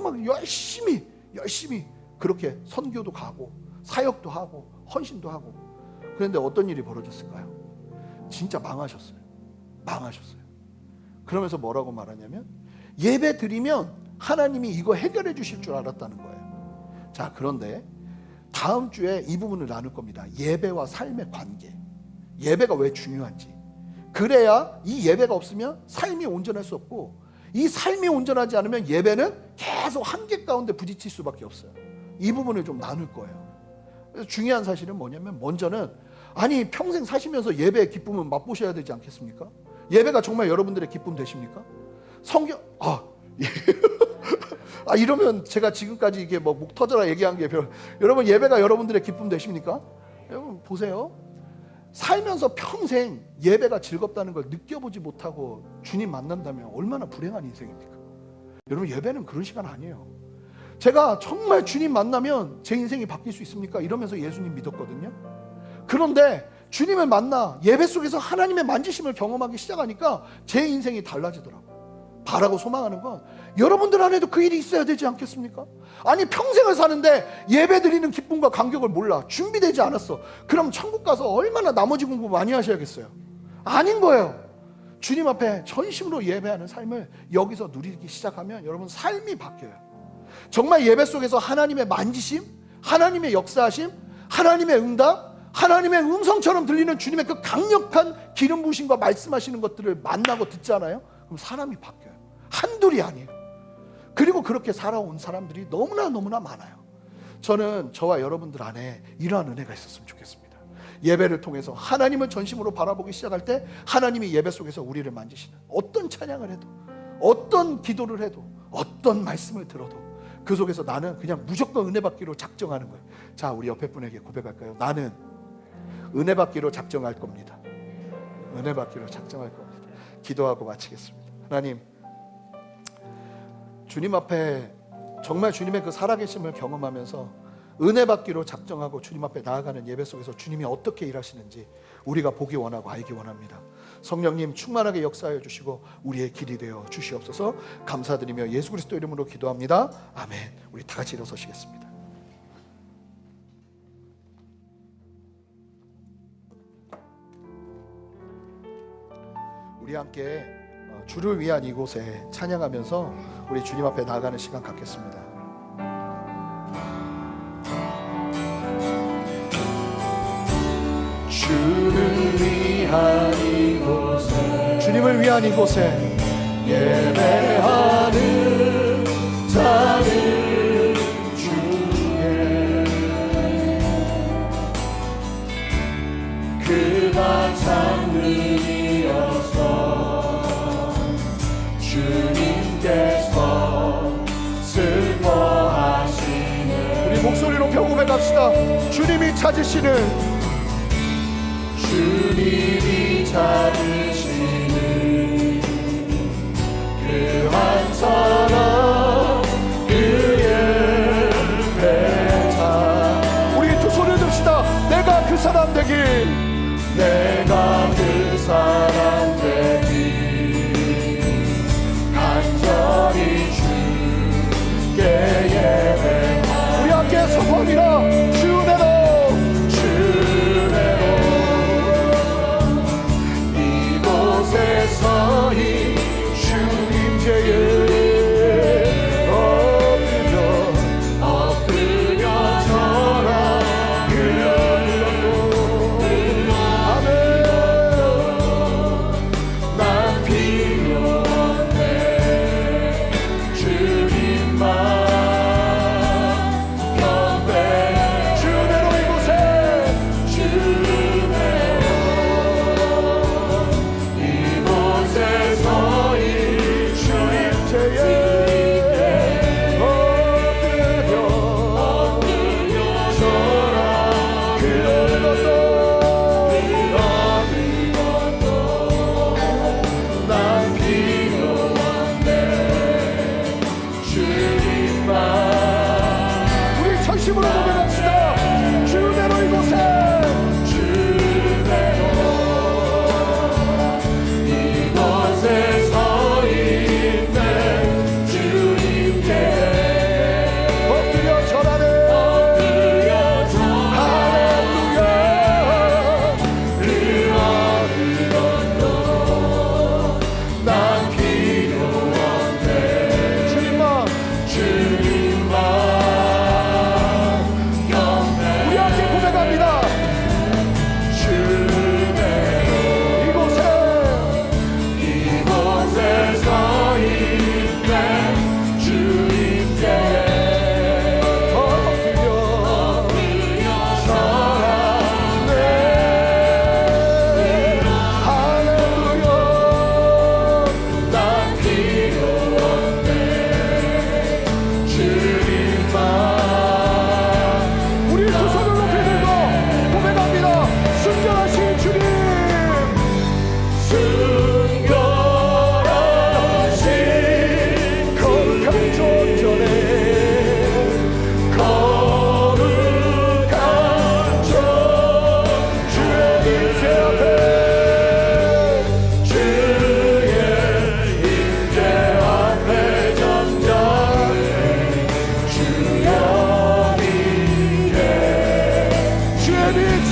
막 열심히 그렇게 선교도 가고 사역도 하고 헌신도 하고. 그런데 어떤 일이 벌어졌을까요? 진짜 망하셨어요. 그러면서 뭐라고 말하냐면, 예배 드리면 하나님이 이거 해결해 주실 줄 알았다는 거예요. 자, 그런데 다음 주에 이 부분을 나눌 겁니다. 예배와 삶의 관계. 예배가 왜 중요한지. 그래야 이 예배가 없으면 삶이 온전할 수 없고, 이 삶이 온전하지 않으면 예배는 계속 한계 가운데 부딪힐 수밖에 없어요. 이 부분을 좀 나눌 거예요. 그래서 중요한 사실은 뭐냐면, 먼저는 아니 평생 사시면서 예배의 기쁨은 맛보셔야 되지 않겠습니까? 예배가 정말 여러분들의 기쁨 되십니까? 성경 이러면 제가 지금까지 이게 뭐 목 터져라 얘기한 게 여러분, 예배가 여러분들의 기쁨 되십니까? 여러분 보세요. 살면서 평생 예배가 즐겁다는 걸 느껴보지 못하고 주님 만난다면 얼마나 불행한 인생입니까? 여러분, 예배는 그런 시간 아니에요. 제가 정말 주님 만나면 제 인생이 바뀔 수 있습니까? 이러면서 예수님 믿었거든요. 그런데 주님을 만나 예배 속에서 하나님의 만지심을 경험하기 시작하니까 제 인생이 달라지더라고요. 바라고 소망하는 건 여러분들 안에도 그 일이 있어야 되지 않겠습니까? 아니 평생을 사는데 예배 드리는 기쁨과 감격을 몰라, 준비되지 않았어. 그럼 천국 가서 얼마나 나머지 공부 많이 하셔야겠어요? 아닌 거예요. 주님 앞에 전심으로 예배하는 삶을 여기서 누리기 시작하면 여러분 삶이 바뀌어요. 정말 예배 속에서 하나님의 만지심, 하나님의 역사하심, 하나님의 응답, 하나님의 음성처럼 들리는 주님의 그 강력한 기름 부으심과 말씀하시는 것들을 만나고 듣잖아요. 그럼 사람이 바뀌어요. 한둘이 아니에요. 그리고 그렇게 살아온 사람들이 너무나 많아요. 저는 저와 여러분들 안에 이러한 은혜가 있었으면 좋겠습니다. 예배를 통해서 하나님을 전심으로 바라보기 시작할 때 하나님이 예배 속에서 우리를 만지시는, 어떤 찬양을 해도, 어떤 기도를 해도, 어떤 말씀을 들어도 그 속에서 나는 그냥 무조건 은혜 받기로 작정하는 거예요. 자, 우리 옆에 분에게 고백할까요? 나는 은혜 받기로 작정할 겁니다. 은혜 받기로 작정할 겁니다. 기도하고 마치겠습니다. 하나님, 주님 앞에 정말 주님의 그 살아계심을 경험하면서 은혜 받기로 작정하고 주님 앞에 나아가는 예배 속에서 주님이 어떻게 일하시는지 우리가 보기 원하고 알기 원합니다. 성령님 충만하게 역사하여 주시고 우리의 길이 되어 주시옵소서. 감사드리며 예수 그리스도 이름으로 기도합니다. 아멘. 우리 다 같이 일어서시겠습니다. 우리 함께 주를 위한 이곳에 찬양하면서 우리 주님 앞에 나아가는 시간 갖겠습니다. 주를 위한 이곳에, 주님을 위한 이곳에 예배하는 자를 주께 그가 장르이어서 주님께서 슬퍼하시는, 우리 목소리로 병음해 갑시다. 주님이 찾으시는, 주님이 찾으시는 그 한 사람 그의 배차. 우리 두 손을 듭시다. 내가 그 사람 되길, 내가 그 사람 되길 간절히 주께 예배. 우리 함께 선포합니다. 주 은혜로, 주 은혜로 이곳에 서이 주님께에 난 필요 없네 주님만. 우리 전심으로 고백합시다. 주대로 이곳에 이곳에 서 있네 주님께 엎드려 절하네.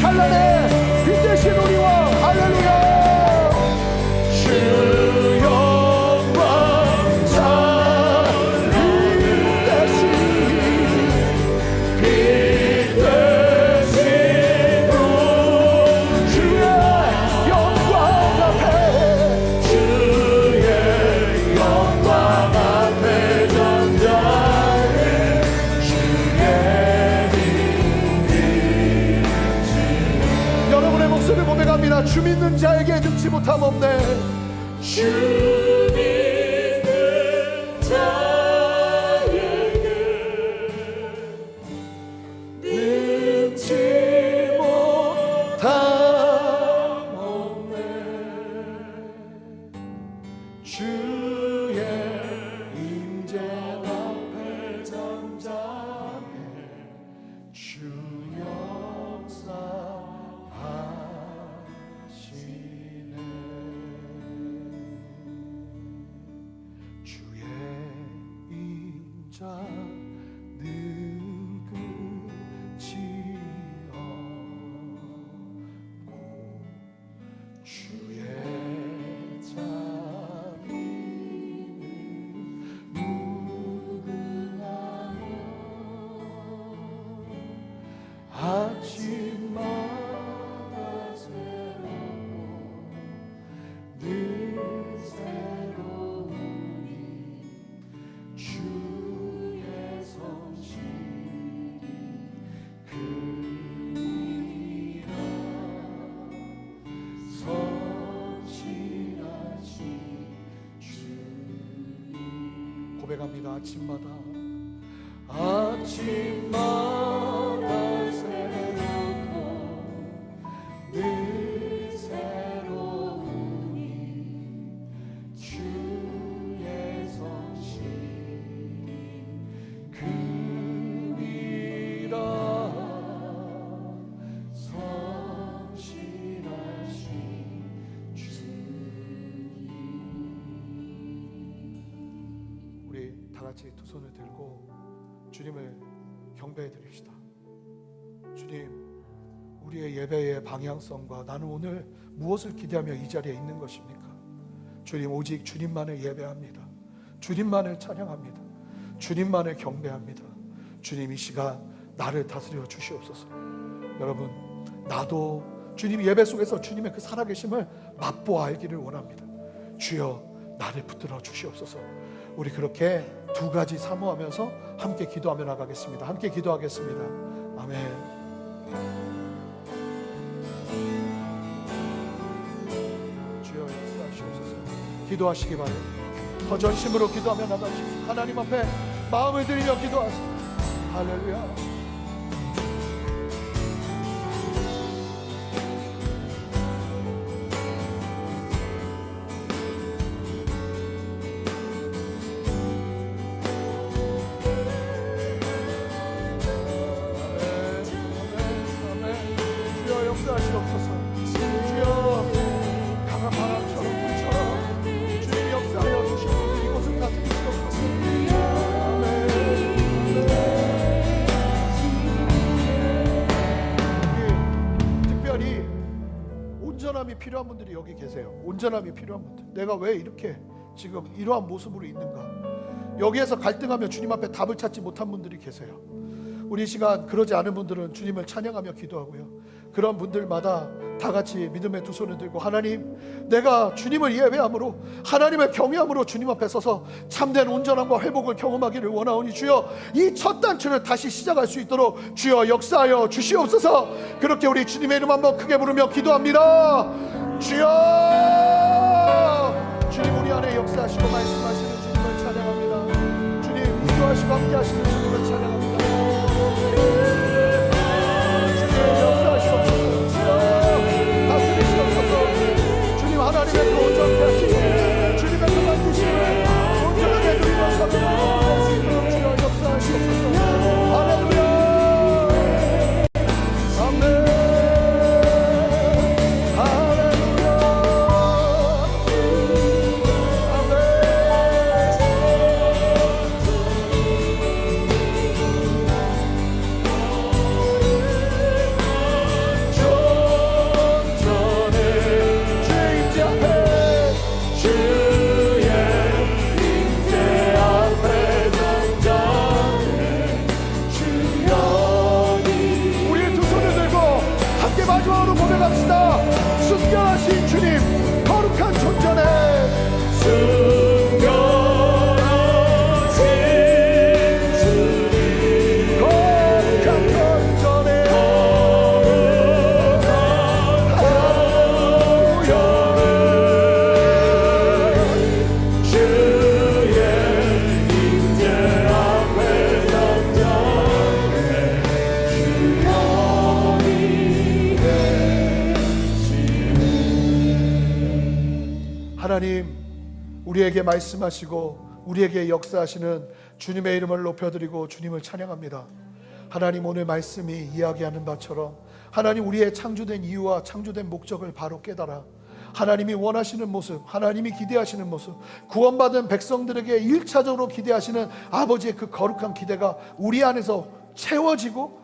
찬란해 빛대신 우리 왕 할렐루야. 주 영광 찬 빛대신 주 주의 영광 앞에 주의 영광 앞에 전자해 여러분의 목소리를 고백합니다. 주 믿는 자에게 능치 못함 없네. 주 믿는 자에게 능치 못함 없네. 주의 임재 앞에 잠잠해 주 역사 주의 인자 늘 끝이 없고 주의 자비는 무궁하여 아침마다 새롭고 늘 새로우니 주의 성실이 크니라. 성실하신 주님 고백합니다. 아침마다 새롭고 늘 새로우니 주의 성실이 크니라. 성실하신 주님. 우리 다 같이 두 손을 들고 주님을 경배해 드립시다. 주님, 우리의 예배의 방향성과 나는 오늘 무엇을 기대하며 이 자리에 있는 것입니까? 주님, 오직 주님만을 예배합니다. 주님만을 찬양합니다. 주님만을 경배합니다. 주님, 이 시간 나를 다스려 주시옵소서. 여러분, 나도 주님 예배 속에서 주님의 그 살아계심을 맛보아 알기를 원합니다. 주여, 나를 붙들어 주시옵소서. 우리 그렇게 두 가지 사모하면서 함께 기도하며 나가겠습니다. 함께 기도하겠습니다. 아멘. 주여 역사하시옵소서. 기도하시기 바랍니다. 더 전심으로 기도하며 나가십시오. 하나님 앞에 마음을 들이며 기도하세요. 할렐루야. 역사하시옵소서. 주여 강한 바람처럼 불처럼 주님 역사하여 주시옵소서. 이곳을 다스리시옵소서. 아멘. 특별히 온전함이 필요한 분들이 여기 계세요. 온전함이 필요한 분들. 내가 왜 이렇게 지금 이러한 모습으로 있는가? 여기에서 갈등하며 주님 앞에 답을 찾지 못한 분들이 계세요. 우리 시간 그러지 않은 분들은 주님을 찬양하며 기도하고요. 그런 분들마다 다 같이 믿음의 두 손을 들고 하나님, 내가 주님을 예배함으로 하나님을 경외함으로 주님 앞에 서서 참된 온전함과 회복을 경험하기를 원하오니 주여 이 첫 단추를 다시 시작할 수 있도록 주여 역사하여 주시옵소서. 그렇게 우리 주님의 이름 한번 크게 부르며 기도합니다. 주여, 주님 우리 안에 역사하시고 말씀하시는 주님을 찬양합니다. 주님 인도하시고 함께 하시는 주님을 찬양합니다. 주님 역사하시옵소서. 주여 다스리시옵소서. 주님 하나님의 그 온전케 하시고 주님의 그 만드심을 온전하게 누리며 살아갈 수 있도록 주여 역사하시옵소서. 할렐루야. 아멘. 마지막으로 고백합시다. 순결하신 주님, 거룩한 존전에 순결하신 주님, 거룩한 존전에 주의 임재 앞에 잠잠해 하나님, 우리에게 말씀하시고 우리에게 역사하시는 주님의 이름을 높여드리고 주님을 찬양합니다. 하나님, 오늘 말씀이 이야기하는 바처럼 하나님 우리의 창조된 이유와 창조된 목적을 바로 깨달아 하나님이 원하시는 모습, 하나님이 기대하시는 모습, 구원받은 백성들에게 1차적으로 기대하시는 아버지의 그 거룩한 기대가 우리 안에서 채워지고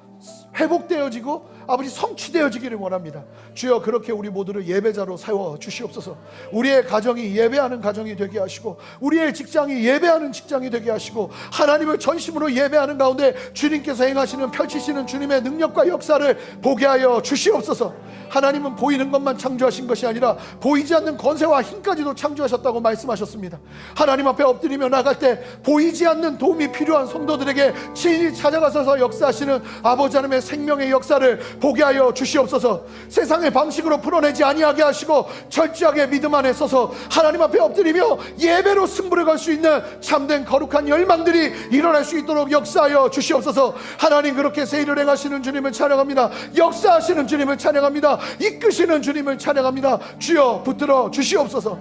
회복되어지고 아버지 성취되어지기를 원합니다. 주여 그렇게 우리 모두를 예배자로 세워 주시옵소서. 우리의 가정이 예배하는 가정이 되게 하시고 우리의 직장이 예배하는 직장이 되게 하시고 하나님을 전심으로 예배하는 가운데 주님께서 행하시는 펼치시는 주님의 능력과 역사를 보게 하여 주시옵소서. 하나님은 보이는 것만 창조하신 것이 아니라 보이지 않는 권세와 힘까지도 창조하셨다고 말씀하셨습니다. 하나님 앞에 엎드리며 나갈 때 보이지 않는 도움이 필요한 성도들에게 친히 찾아가셔서 역사하시는 아버지 하나님의 생명의 역사를 보게 하여 주시옵소서. 세상의 방식으로 풀어내지 아니하게 하시고 철저하게 믿음 안에 서서 하나님 앞에 엎드리며 예배로 승부를 걸 수 있는 참된 거룩한 열망들이 일어날 수 있도록 역사하여 주시옵소서. 하나님, 그렇게 세일을 행하시는 주님을 찬양합니다. 역사하시는 주님을 찬양합니다. 이끄시는 주님을 찬양합니다. 주여 붙들어 주시옵소서.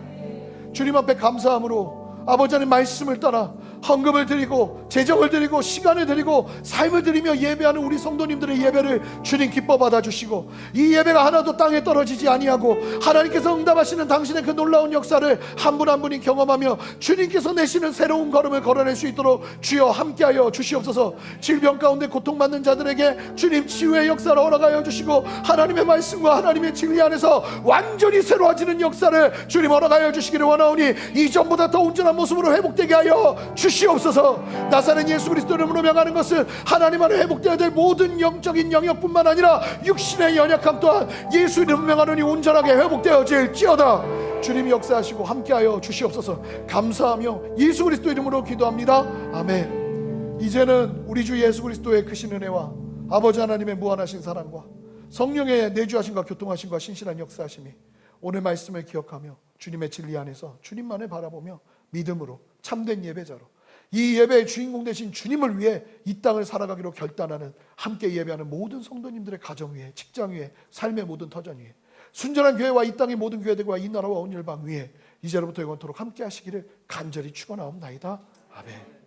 주님 앞에 감사함으로 아버지 하나님 말씀을 따라 헌금을 드리고 재정을 드리고 시간을 드리고 삶을 드리며 예배하는 우리 성도님들의 예배를 주님 기뻐 받아주시고 이 예배가 하나도 땅에 떨어지지 아니하고 하나님께서 응답하시는 당신의 그 놀라운 역사를 한 분 한 분이 경험하며 주님께서 내시는 새로운 걸음을 걸어낼 수 있도록 주여 함께하여 주시옵소서. 질병 가운데 고통받는 자들에게 주님 치유의 역사를 허락하여 주시고 하나님의 말씀과 하나님의 진리 안에서 완전히 새로워지는 역사를 주님 허락하여 주시기를 원하오니 이전보다 더 온전한 모습으로 회복되게 하여 주시옵소서. 나사렛 예수 그리스도 이름으로 명하는 것은 하나님 안에 회복되어야 될 모든 영적인 영역뿐만 아니라 육신의 연약함 또한 예수 이름으로 명하노니 온전하게 회복되어질지어다. 주님이 역사하시고 함께하여 주시옵소서. 감사하며 예수 그리스도 이름으로 기도합니다. 아멘. 이제는 우리 주 예수 그리스도의 크신 은혜와 아버지 하나님의 무한하신 사랑과 성령의 내주하심과 교통하심과 신실한 역사하심이 오늘 말씀을 기억하며 주님의 진리 안에서 주님만을 바라보며 믿음으로 참된 예배자로 이 예배의 주인공 되신 주님을 위해 이 땅을 살아가기로 결단하는 함께 예배하는 모든 성도님들의 가정 위에, 직장 위에, 삶의 모든 터전 위에, 순전한 교회와 이 땅의 모든 교회들과 이 나라와 온 열방 위에 이제로부터 영원토록 함께 하시기를 간절히 축원하옵나이다. 아멘.